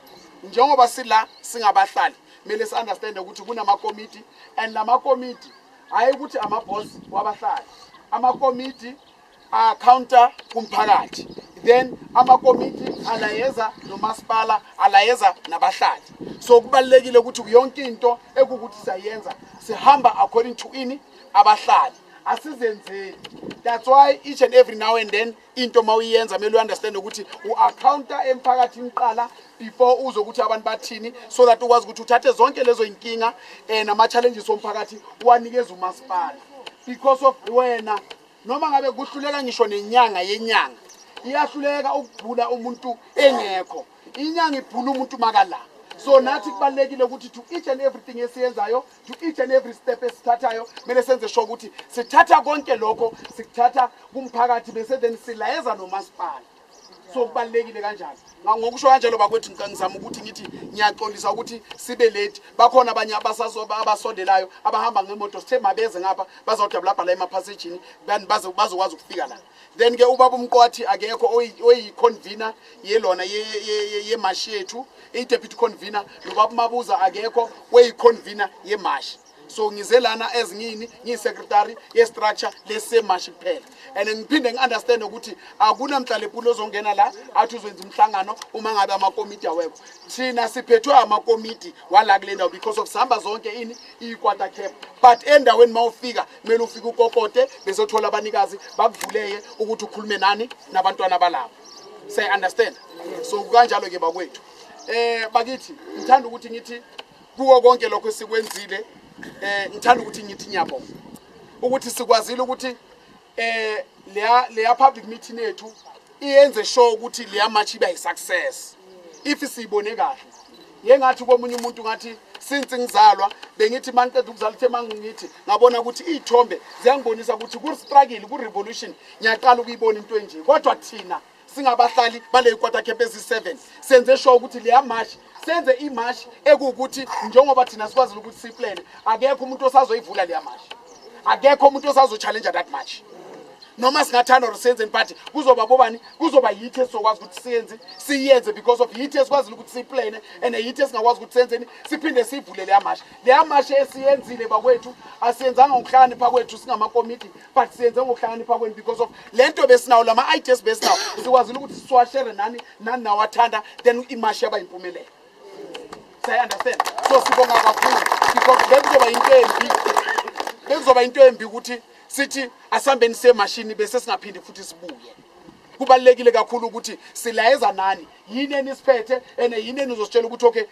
njengoba sila singabahlali kumele si-understande ukuthi kunamakomiti and lamakomiti hayi ukuthi amabhosi wabahlali amakomiti a-counter kumphakathi then amakomiti alayeza nomasipala alayeza nabahlali so kubalulekile ukuthi yonke into ekukuthi siyayenza sihamba according to ini abahlali asizenzeni that's why each and every now and then into mawuyenza kumele u-understand ukuthi u-accounta emphakathini qala before uzokuthi abantu bathini so that ukwazi ukuthi uthathe zonke lezo inkinga nama-challenges omphakathi uwanikeza umasipala because of wena noma ngabe kuhluleka ngisho nenyanga yenyanga iyahluleka ukubhula umuntu engekho inyanga ibhula umuntu makala so nathi kubalekile ukuthi to each and everything esiyenzayo to each and every step esithathayo kumele senze sure ukuthi sithatha konke lokho sikuthatha kumphakathi bese then silayeza nomasipala so kubalekile kanjalo ngokusho kanjalo bakwethu ngizama ukuthi ngithi ngiyaxolisa ukuthi sibe late bakhona abanye abasondelayo abahamba ngemoto sithe mabeze ngapha bazodabula lapha la emaphasejini bazokwazi ukufika la then ke ubaba umqwathi akekho oyiconvener yelona yemashi yethu i-deputy convener nobaba mabuza akekho oyiconvener yemashi so ngize lana ezingini ngiyisecretary ye-structure lesemashi kuphela and ngiphinde ngi-understand ukuthi akunamhlalepulo ozongena la athi uzoyenza umhlangano uma ngabe amakomiti awekho thina siphethwe amakomiti wala kule ndawo because of sihamba zonke ini iyi-quarter cap but endaweni ma ufika kumele ufike ukokote bezothola abanikazi bakuvuleye ukuthi ukhulume nani nabantwana balabo siya-understand so kanjalo-ke bakwethu bakithi ngithanda ukuthi ngithi kuwo konke lokho sikwenzile ngithanda ukuthi ngithi nyabo ukuthi sikwazile ukuthi leya public meeting yethu iyenze sure ukuthi leya match iba yi-success if siyibone kahle yengathi komunye umuntu ngathi since ngizalwa bengithi manqeda ukuzala uthe mangithi ngabona ukuthi iy'thombe ziyangibonisa ukuthi ku-struggle ku-revolution ngiyaqala ukuyibona into enje kodwa thina singabahlali bale quarter cap ezi-7 senze sure ukuthi leya march senze imarch ekuwukuthi njengoba thina sikwazile ukuthi siplane akekho umuntu osazoyivula leya march akekho umuntu osazo-challenge that march noma singathanda or siyenzeni but kuzoba bobani kuzoba yithi esizokwazi ukuthi siyenze because of yithi esikwazile ukuthi siyiplane and yithi esingakwazi ukuthi senzeni siphinde siyivule leya march esiyenzile bakwethu asiyenzanga ngokuhlakanipha kwethu singamakomiti but siyenze ngokuhlakanipha kwenu because of le nto besinawo lama-ideas besinawo sikwazile ukuthi siwashere nani nawathanda then imarch yaba yimpumelelo siya-understand so sibonga kakhulu because bekuzoba into embi ukuthi sithi asihambeni semashini bese singaphindi futhi sibuye kubalulekile kakhulu ukuthi silayeza nani yini enisiphethe and yini enizositshela ukuthi okay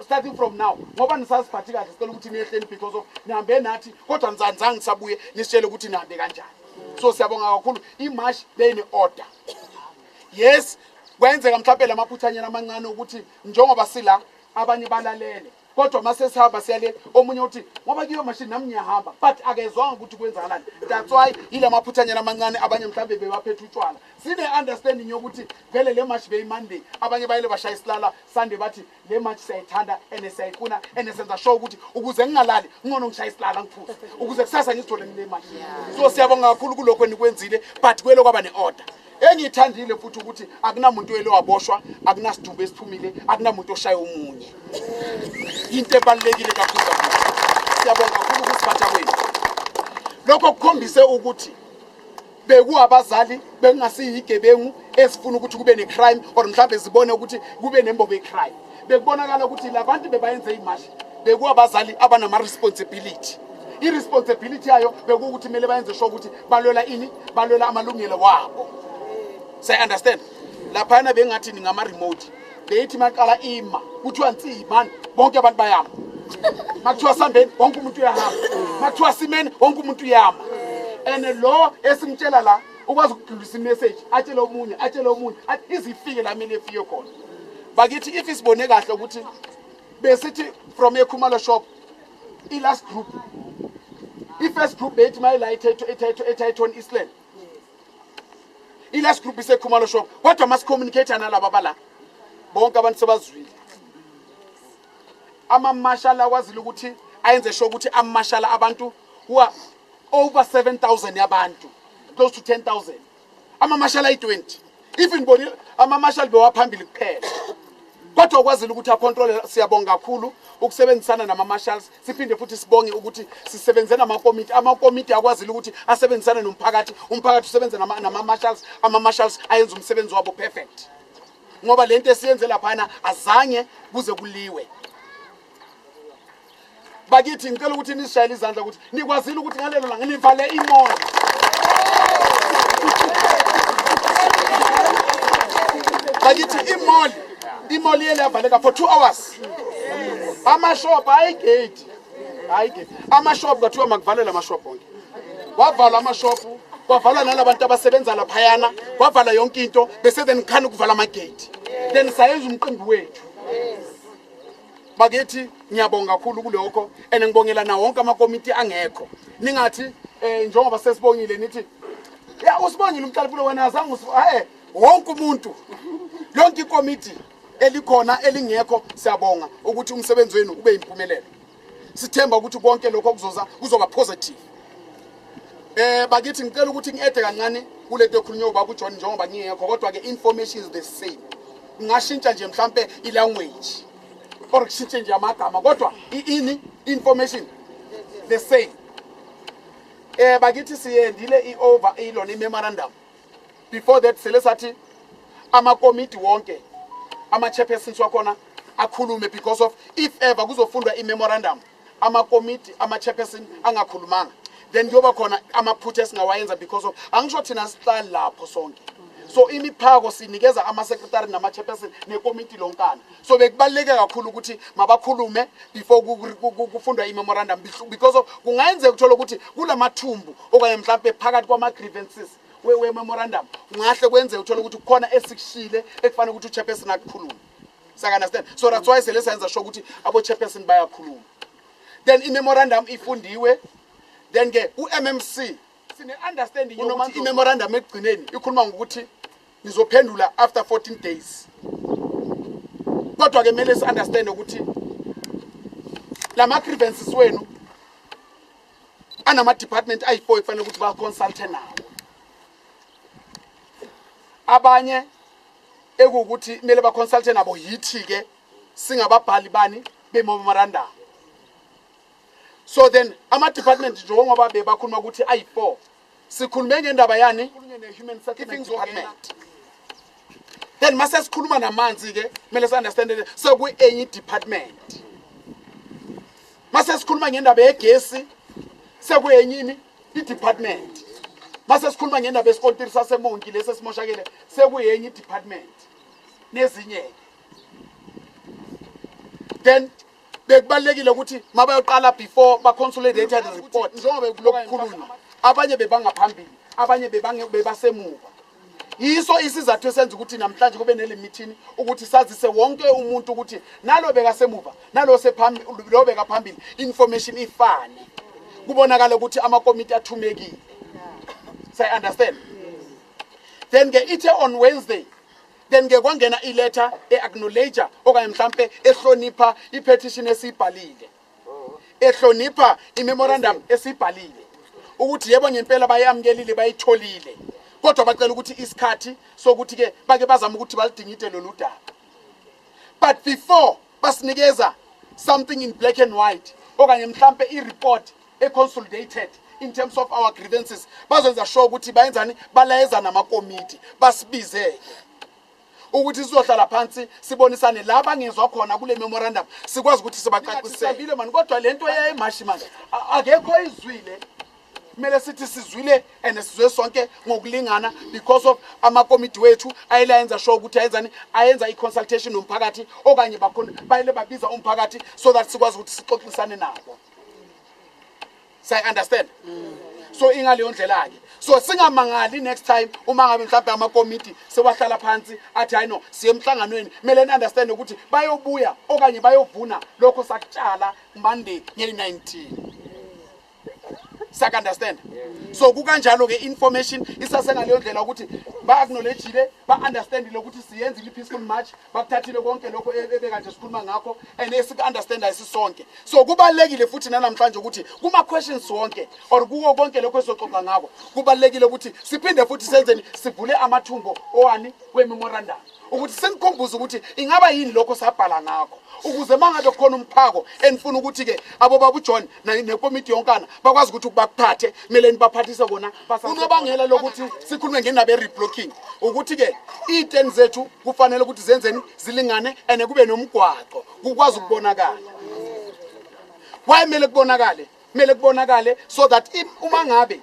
starting from now ngoba nisasiphathi kahle sicela ukuthi niyehleni because of nihambe nathi kodwa nizanzange nisabuye nisitshele ukuthi nihambe kanjani so siyabonga kakhulu imarch beyine-order yes kwenzeka mhlawumbe lamaphuthanyana amancane ukuthi njengoba sila abanye balalele kodwa mase sihamba siyale omunye uthi ngoba kuyo mashini nami ngiyahamba but akezwanga ukuthi kwenzakalani that's why ile maphuthanyana amancane abanye mhlawumbe bebaphethe utshwala sine-understanding yokuthi vele le march beyi-monday abanye bayele bashaya isilala sunday bathi le march siyayithanda and siyayifuna and senza sure ukuthi ukuze ngingalali ngcono ngishaya isilala ngiphuze ukuze kusasa ngizithole ngile march so siyabonga kakhulu kulokho enikwenzile but kwelo kwaba ne-order engiyithandile futhi ukuthi akunamuntu oyele waboshwa akunasidumbu esiphumile akunamuntu oshaya omunye into ebalulekile kakhulu siyabonga kakhulu ukusiphatha kwenu lokho kukhombise ukuthi bekuwabazali bekungasiyigebengu esifuna ukuthi kube ne-crime or mhlawumbe zibone ukuthi kube nembobo ye-crime bekubonakala ukuthi labantu bebayenze imashi bekuwabazali abanama-responsibility i-responsibility yayo bekuwukuthi kumele bayenze sure ukuthi balwela ini balwela amalungelo wabo siya-understand laphana bengathi ngama-remote beyithi maqala ima kuthiwa nsiyi mani bonke abantu bayama makuthiwa sambeni wonke umuntu uyahamba makuthiwa simeni wonke umuntu uyama and lo esimtshela la ukwazi ukudlulisa imessage atshele omunye izifike la mele efike khona bakithi if isibone kahle ukuthi besithi from ekhumalo shop i-last group i-first group beyithi mayela ethayithon Eastland i-last group isekhumalo shop kodwa masicommunicate nalaba bala bonke abantu sebazwile ama-marshal akwazile ukuthi ayenze sure ukuthi ama-marshal abantu who are over 7,000 yabantu close to 10,000 ama-marshal ayi-20 even boni ama-marshal bewaphambili kuphela kodwa ukwazile ukuthi acontrole. Siyabonga kakhulu ukusebenzisana nama-marshals siphinde futhi sibonge ukuthi sisebenze ama-komiti akwazile ukuthi asebenzisane nomphakathi usebenze nama-marshals ama-marshals ayenza umsebenzi wabo perfect ngoba lento esiyenze laphana azange kuze kuliwe. Bakithi ngicela ukuthi nisishayele izandla ukuthi nikwazile ukuthi ngalelo langa nivale imall. Bakithi imall yele yavaleka for 2 hours. Amashop ayigate. Amashop kathiwa makuvalela amashop onke. Wavala amashop, kwavala nalabantu abasebenza laphayana, kwavala yonke into bese then khani kuvala amagate. Then sayenza umqimbi wethu. Bakithi ngiyabonga kakhulu kuloko and ngibongela na wonke amakomiti angekho. Ningathi njengoba sesibongile nithi ya usibongile umhlalipulo wena azange wonke umuntu lonke ikomiti elikhona elingekho siyabonga ukuthi umsebenzi wenu ube impumelelo. Sithemba ukuthi konke lokho kuzoba positive. Bakithi ngicela ukuthi ngiede kancane kule nto ekhulunywa ubaba uJohn njengoba ngiyekho kodwa ke information is the same. Ngashintsha nje mhlambe i-language or kushintshe nje amagama kodwa information the same. Bakithi siyendile i-over ilona i-memorandum. Before that selesathi amakomiti wonke ama-chairpersons wakhona akhulume because of if ever kuzofundwa i-memorandum amakomiti ama-chairperson angakhulumanga then kuyoba khona amaphutha esingawayenza because of angisho thina sihlali lapho sonke. So imiphako sinikeza ama-secretary nama-chairperson nekomiti lonkana. So bekubaluleke kakhulu ukuthi mabakhulume before kufundwa i-memorandum because of kungayenze ukuthola ukuthi kulamathumbu okanye mhlawumbe phakathi kwama-grievances we-memorandum ungahle kwenze uthola ukuthi kukhona esikushile ekufanele ukuthi u-chairperson akukhulume. Understand? So that's why selesenza sure ukuthi abo-chairperson bayakhuluma. Then i-memorandum ifundiwe then ke u-MMC sine-understanding yokuthi i-memorandum ekugcineni ikhuluma ngokuthi nizophendula after 14 days. Kodwa ke kumele si-understand ukuthi lama-grievances wenu anama-department ayi-4 ifanele ukuthi ba-consulte nawo. Abanye ekuwukuthi kumele ba-consulte nabo yithi-ke singababhali bani be-memorandum. So then ama-department njengoba bebakhuluma ukuthi ayi-4 sikhulume ngendaba yani human settlement department. Then mase sikhuluma namanzi-ke kumele si-understand sekuyi-enye department. Mase sikhuluma ngendaba yegesi sekuyenyini i-department. Mase sikhuluma ngendaba yesikontiri sasemonki lesi esimoshakele sekuyenye i-department nezinye. Then bekubalekile ukuthi mabayoqala before ba-consolidate the report njengoba bekulokukhulunywa abanye bebangaphambili abanye bebasemuva. Yiso isizathu esenza ukuthi namhlanje kube nele meeting ukuthi sazise wonke umuntu ukuthi nalo bekasemuva nalo sephambili lo bekaphambili information ifane kubonakala ukuthi amakomiti athumekile. Say understand? Then ke ithe on Wednesday then ke kwangena iletter e-acknowledge okanye mhlambe ehlonipha i-petition esibhalile. Ehlonipha i-memorandum esibhalile ukuthi yebo ngempela bayamukelile bayitholile kodwa bacela ukuthi isikhathi sokuthi ke bake bazama ukuthi balidingite lolu daba. But before basinikeza something in black and white okanye mhlambe i-report e-consolidated in terms of our grievances bazenza sure ukuthi bayenzani balayeza namakomiti basibize ukuthi sizohlala phansi sibonisane la bangezwa khona kule memorandum sikwazi ukuthi sibacacisele manje kodwa lento yemashi manje akekho izwile kumele sithi sizwile and sizwe sonke ngokulingana because of amakomiti wethu ayilayenza sure ukuthi ayenza i-consultation nomphakathi okanye bakhona bayile babiza umphakathi so that sikwazi ukuthi sixoxisane nabo. Say understand? So ingaleyo ndlela ke So singamangali next time uma ngabe mhlawumbe amakomiti sewahlala phansi athi hayi no siye emhlanganweni kumele ni-understand ukuthi bayobuya okanye bayovuna lokho sakutshala Monday nge-19 saku-understand so kukanjalo ke information isasengaleyo ndlela ukuthi ba-acknowledgile ba-understandile ukuthi siyenzile i-peaceful march bakuthathile konke lokho ebekanje sikhuluma ngakho and esiku-understandayo sisonke so kubalulekile futhi nanamhlanje ukuthi kuma-questions wonke or kuko konke lokho esizoxoxa ngako kubalulekile ukuthi siphinde futhi senzeni sivule amathumbo owani we-memorandum ukuthi senikhumbuze ukuthi ingaba yini lokho sabhala ngakho ukuze mangabe khona umphako enifuna ukuthi-ke abobaba uJohn nekomiti yonkana bakwazi ukuthi bakuphathe kumele nibaphathise kona unobangela lokuthi sikhulume ngendaba ye-reblocking ukuthi-ke iy'teni zethu kufanele ukuthi zenzeni zilingane and kube nomgwaqo kukwazi ukubonakala why kumele kubonakale kumele kubonakale so that uma ngabe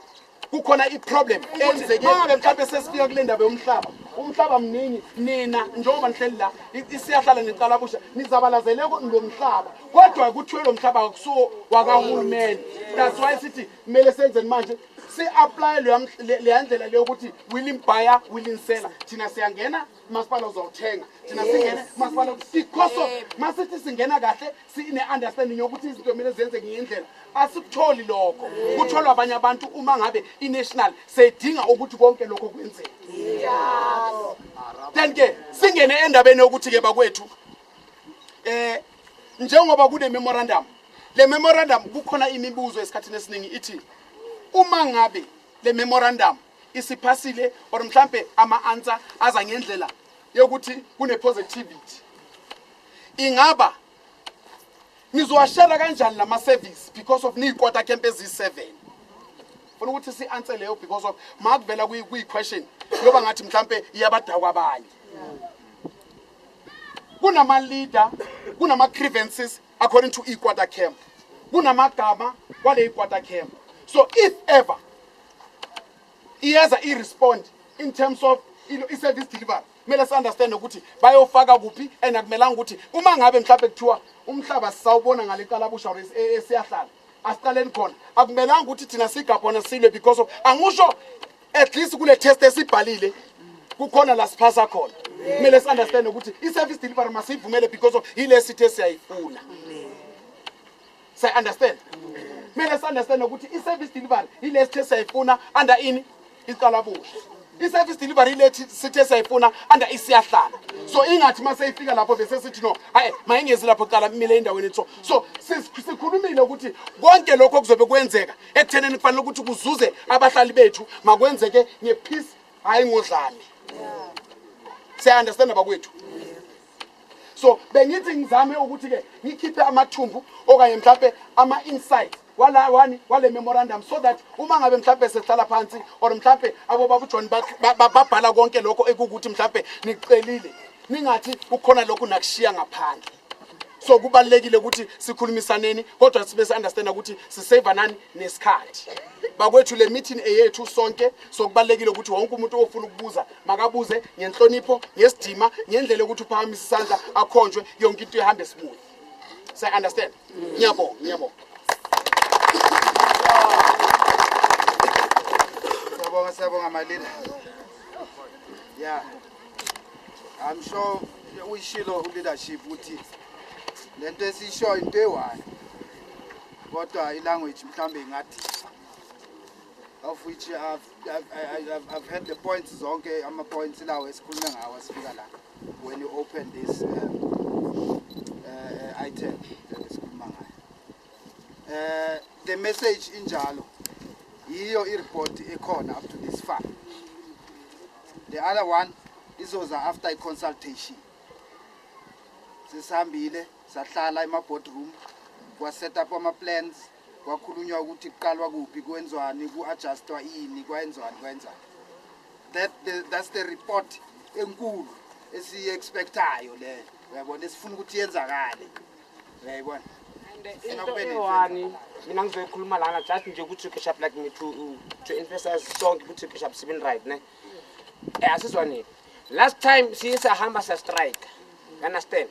kukhona i-problem enzeke mangabe mhlawumbe sesifika kule ndaba yomhlaba umhlaba mningi nina njengoba nihleli la siyahlala necalabusha nizabalazeleko lo mhlaba kodwa kuthiwe lo mhlaba akusuwo wakahulumeni that's why sithi kumele senzeni manje si-apply leya ndlela leyo ukuthi willing buyer willing seller thina siyangena masipala uzawuthenga thina singene masipala because of masithi singena kahle sine-understanding yokuthi izinto kumele zenzeke ngendlela asikutholi lokho kutholwa abanye abantu uma ngabe i-national seyidinga ukuthi konke lokho kwenzeke then-ke singene endabeni yokuthi-ke bakwethu njengoba kune-memorandum le memorandum kukhona imibuzo esikhathini esiningi ithi uma ngabe le memorandum isiphasile or mhlambe ama-answer aza ngendlela yokuthi kune-positivity ingaba nizowashela kanjani lama-service because of niy'kota camp eziyi-7 funa ukuthi si-answer leyo because of makuvela kuyi-question yoba ngathi mhlambe iyabadakwa abanye kunama-leader kunama-grievances according to i-quarter camp kunamagama kwale i-quarter camp so if ever iyeza i-respond in terms of i-service delivery kumele si-understand ukuthi bayofaka kuphi and akumelanga ukuthi uma ngabe mhlawumbe kuthiwa umhlaba sisawubona ngale calabusha esiyahlala asiqaleni khona akumelanga ukuthi thina sigabhona silwe because of angisho at least kule test esibhalile kukhona la siphasa khona kumele si-understand ukuthi i-service delivery masiyivumele because of yile sithe siyayifuna siya-understand kumele si-understand ukuthi i-service delivery yile sithe siyayifuna under ini icalabusha i-service delivery ile sithe siyayifuna under isiyahlala so ingathi uma seyifika lapho bese sithi no hayi mayingezi lapho cala kumele endaweni etho so sikhulumile ukuthi konke lokho kuzobe kwenzeka ekutheneni kufanele ukuthi kuzuze abahlali bethu makwenzeke ngepeace hayi ngodlame siya-understand abakwethu so bengithi ngizame ukuthi-ke ngikhiphe amathumbu okanye mhlawumbe ama-insight wale memorandum so that uma ngabe mhlawumbe sesihlala phansi or mhlawumbe abobaba uJohn babhala konke lokho ekukuthi mhlawumbe nicelile ningathi kukhona lokhu nakushiya ngaphandle so kubalulekile ukuthi sikhulumisaneni kodwa sibe si-understanda ukuthi siseva nani nesikhathi bakwethu le meeting eyethu sonke so kubalulekile ukuthi wonke umuntu ofuna ukubuza makabuze ngenhlonipho ngesidima ngendlela yokuthi uphakamisa isandla akhonjwe yonke into ihambe smooth siya-understand ngiyabonga Siyabonga malini. Yeah. I'm sure uyishilo leadership uthi lento esisho into eyi-1 kodwa i-language mhlambe ngathi of which I've heard the points zonke ama-points lawo esikhulume ngawo asifika la when you open this item esikhuluma ngayo. The message injalo yiyo i-report ekhona up to this far. The other one izoza after i-consultation. Sisihambile sahlala ema-boardroom kwa-set up ama-plans kwakhulunywa ukuthi kuqalwa kuphi kwenzwani ku-adjustwa ini kwenzwani. That's the report enkulu esiyi-expectayo leyo uyabona esifuna ukuthi yenzakale uyayibona. Into eyi-1 mina ngizoyikhuluma lana just nje ukuthi Bishop like me to emphasize sonke ukuthi Bishop sibin right ne asizwaneni last time siye sahamba sa-strike understand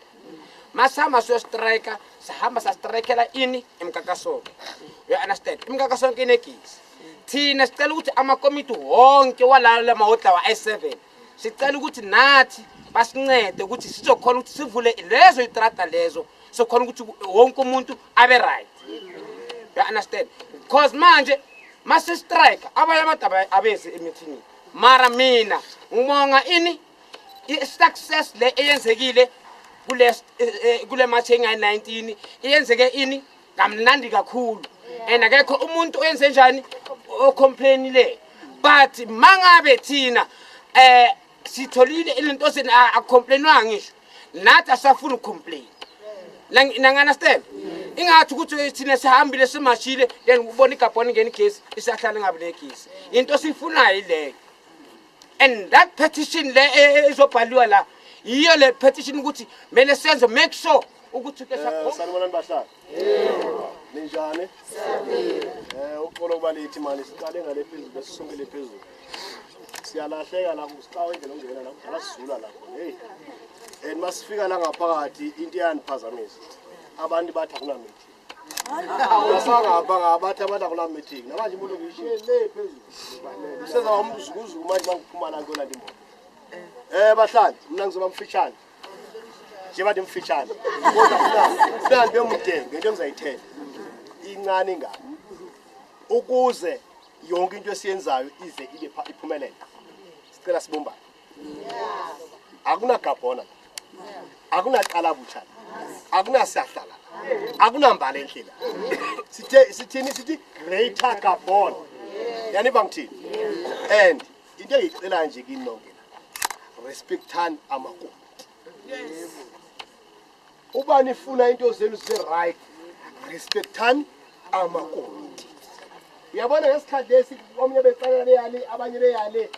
masihamba siyo-strike sahamba sa-strikela ini emkakasonke you understand imkakasonke inegesi thina sicela ukuthi amakomiti wonke walala mahhotela wa-7 sicela ukuthi nathi basincede ukuthi sizokhona ukuthi sivule lezo itrata lezo sokhona ukuthi wonke umuntu abe right. You understand? Because manje mase strike abanye abantu abeze emithini mara mina ngibonga ini i-success le eyenzekile kule match engayi-19 iyenzeke ini kamnandi kakhulu and akekho umuntu oyenze njani ocomplainile but mangabe thina sitholile into seni acomplainwa ngisho nathi asafuna ucomplain nang-understand ingathi ukuthi thina sihambile simashile then ubona igabhoni ngeni igesi isahlala ngabe negesi into siyifunayo ileyo and that petition le izobhaliwa la yiyo le petition ukuthi mele senze make sure ukuthi ke sanibonani bahlali ninjani uxolo kuba lethi manje siqale ngale phezulu bese songele phezulu siyalahleka la kusiqawe indlela ongena la kudala sizula la hey and masifika la ngaphakathi into iyaniphazamisa abantu bathi akunamithi basangapha ngabathi abantu akunamithi namanje umuntu ngishiye le phezulu usenza umzukuzu manje bangiphuma la ngolanda imoto bahlali mina ngizoba mfishane nje bathi mfishane kodwa funa ngibe mudenge into engizayithela incane ingane ukuze yonke into esiyenzayo ize ibe iphumelele sicela sibumbane akunagabhona akunaqala buthana akunasiyahlala akunambala endlela sithini sithi greater gabhona yani bangithini and into engicela nje kini nonke respectani amakomiti uba nifuna into zenu zi-right respectani amakomiti uyabona ngesikhathi lesi omunye becala leyali abanye beyale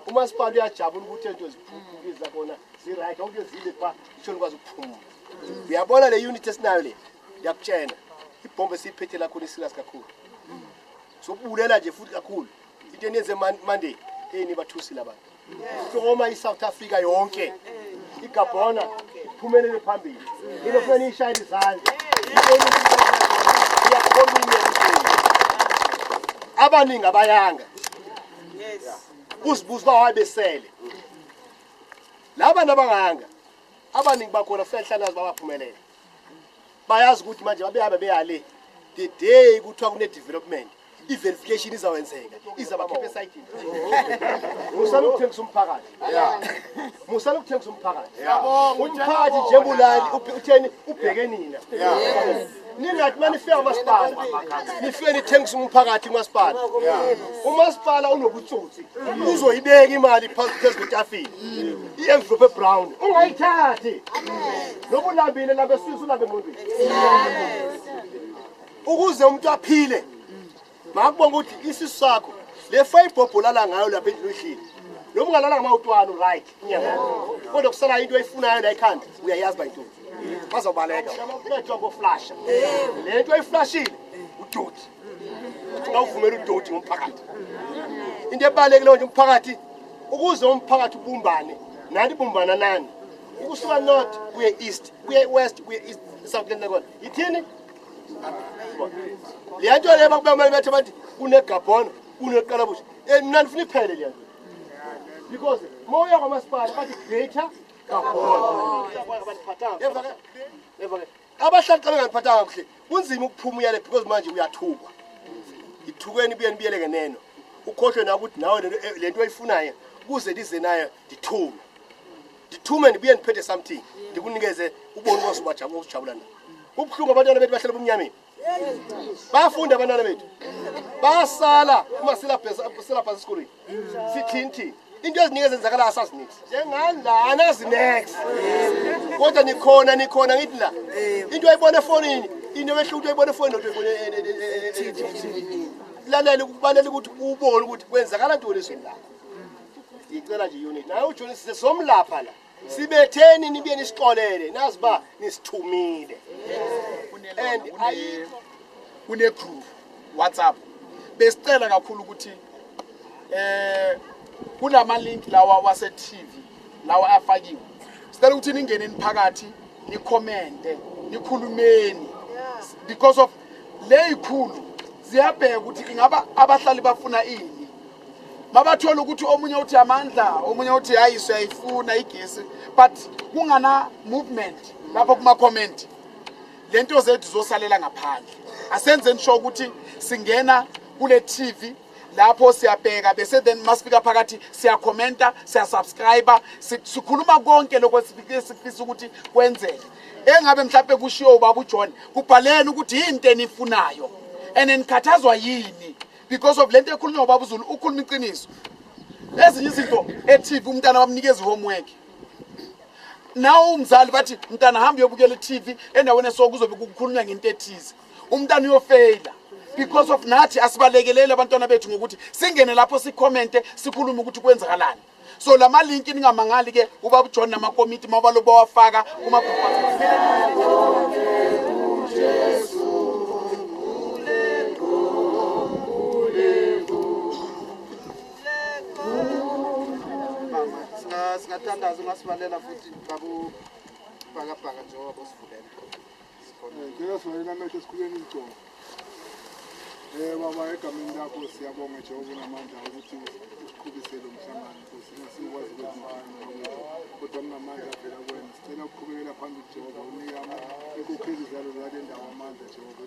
umasipala uyajabula ukuthi into ziphuphukiza kona zi-right onke zile pha isho nikwazi ukuphumula uyabona le unit esinayo le yakutshena ibhombe siyiphethe lakhona iserious kakhulu sokubulela nje futhi kakhulu into eniyenze Monday nibathusile abantu Roma iSouth Africa yonke igabhona iphumelele phambili inofuna nishayile izandla abaningi abayanga usibuza bawabesele laba nabangayanga abaningi bakhona fehlana babaphumelele bayazi ukuthi manje babeyabe beyale the day kuthiwa kune development i-verification izawenzeka izabakhipha esayitini musala ukuthengisa umphakathi musala ukuthengisa umphakathi umphakathi njengolali utheni ubheke nina ningathi manifika umasipala nifike nithengisa umphakathi umasipala umasipala unobutsotsi uzoyibeka imali phezu kwetafini i-envelope ebrown ungayithathi noba ulambile lambe esisi ulambe engqondweni ukuze umuntu aphile makubonga ukuthi isisu sakho le fayibhobho lala ngayo lapha endlini noma ungalala ngamawutwana right inyanga kodwa kusala into oyifunayo la ekhanda uyayazi bayintoni bazobaleka uletwa ngoflash le nto oyiflashile udoti awuvumela udoti ngomphakathi into ebalekile nje umphakathi ukuze umphakathi ubumbane nani bumbana nani ukusuka north kuye east kuye west kuye east south lendakona yithini le nto le bakubamela bethu abantu kunegabhona kuneqalabusha mina ngifuna iphele le nto because moya kwamasipala bathi greater gabhona abahlali xa bengaphathanga kuhle kunzima ukuphuma uyale because manje uyathukwa ithukweni buye nibiyeleke neno ukhohlwe na ukuthi nawe le nto oyifunayo kuze lize nayo ndithume ndibuye ndiphethe something ndikunikeze ubone ukuzojabula na kubuhlungu abantwana bethu bahlala bomnyameni bafunda abantwana bethu basala uma silapha esikolweni sithini into eziningi ezenzakala asazinix njengandlana azinex kodwa nikhona ngithi la into oyibona efonini into ehluthu oyibona efonini lalela kubaleka ukuthi ubone ukuthi kwenzakala ntoni esweni lakho icela nje unit nayo uJohn sizomlapha la sibetheni nibuye nisixolele nazi ba nisithumile and kune group WhatsApp besicela kakhulu ukuthi kunama link lawa wase TV lawa afakiwe sicela ukuthi ningene phakathi ni comment nikhulumeni because of le ikhulu ziyabheka ukuthi ingaba abahlali bafuna ini. Mabathola ukuthi omunye uthi amandla, omunye uthi hayi siyayifuna igesi, but kungana movement lapho kuma comment. Lento zethu zosalela ngaphandle. Asenzeni sure ukuthi singena kule TV lapho siyabheka bese then masifika phakathi siyakhomenta, siyasubscriber, sikhuluma konke lokho sifisa ukuthi kwenzeke. Engabe mhlawumbe kushiwo ubaba uJohn, kubhaleni ukuthi into enifunayo. Enikhathazwa yini because of lento ekhulunywa ubaba uZulu, ukhuluma iqiniso. Ezinye izinto eTV umntana wamnikeza homework. Nawo umzali bathi mntana hamba uyobukela iTV endaweni esokuzobe kukhulunywa ngento ethize. Umntana uyofaila because of nathi asibalekelele abantwana bethu ngokuthi singene lapho sicommente sikhulume ukuthi kwenzakalani. So lama link ningamangali ke ubaba uJohn nama committee mabalo bawafaka kuma group. Singathandaza ungasivalela futhi babu bhakabhaka njengoba bosivulela. Ngeke sivalela manje esikhuleni izinto. Baba egameni lakho siyabonga Jehova namandla ukuthi usiqhubisele umhlangano Nkosi sikwazi ukuzibona kodwa namandla phela kwena sicela ukuqhubekela phambili Jehova unikama ekukhizi zalo zale ndawo amandla Jehova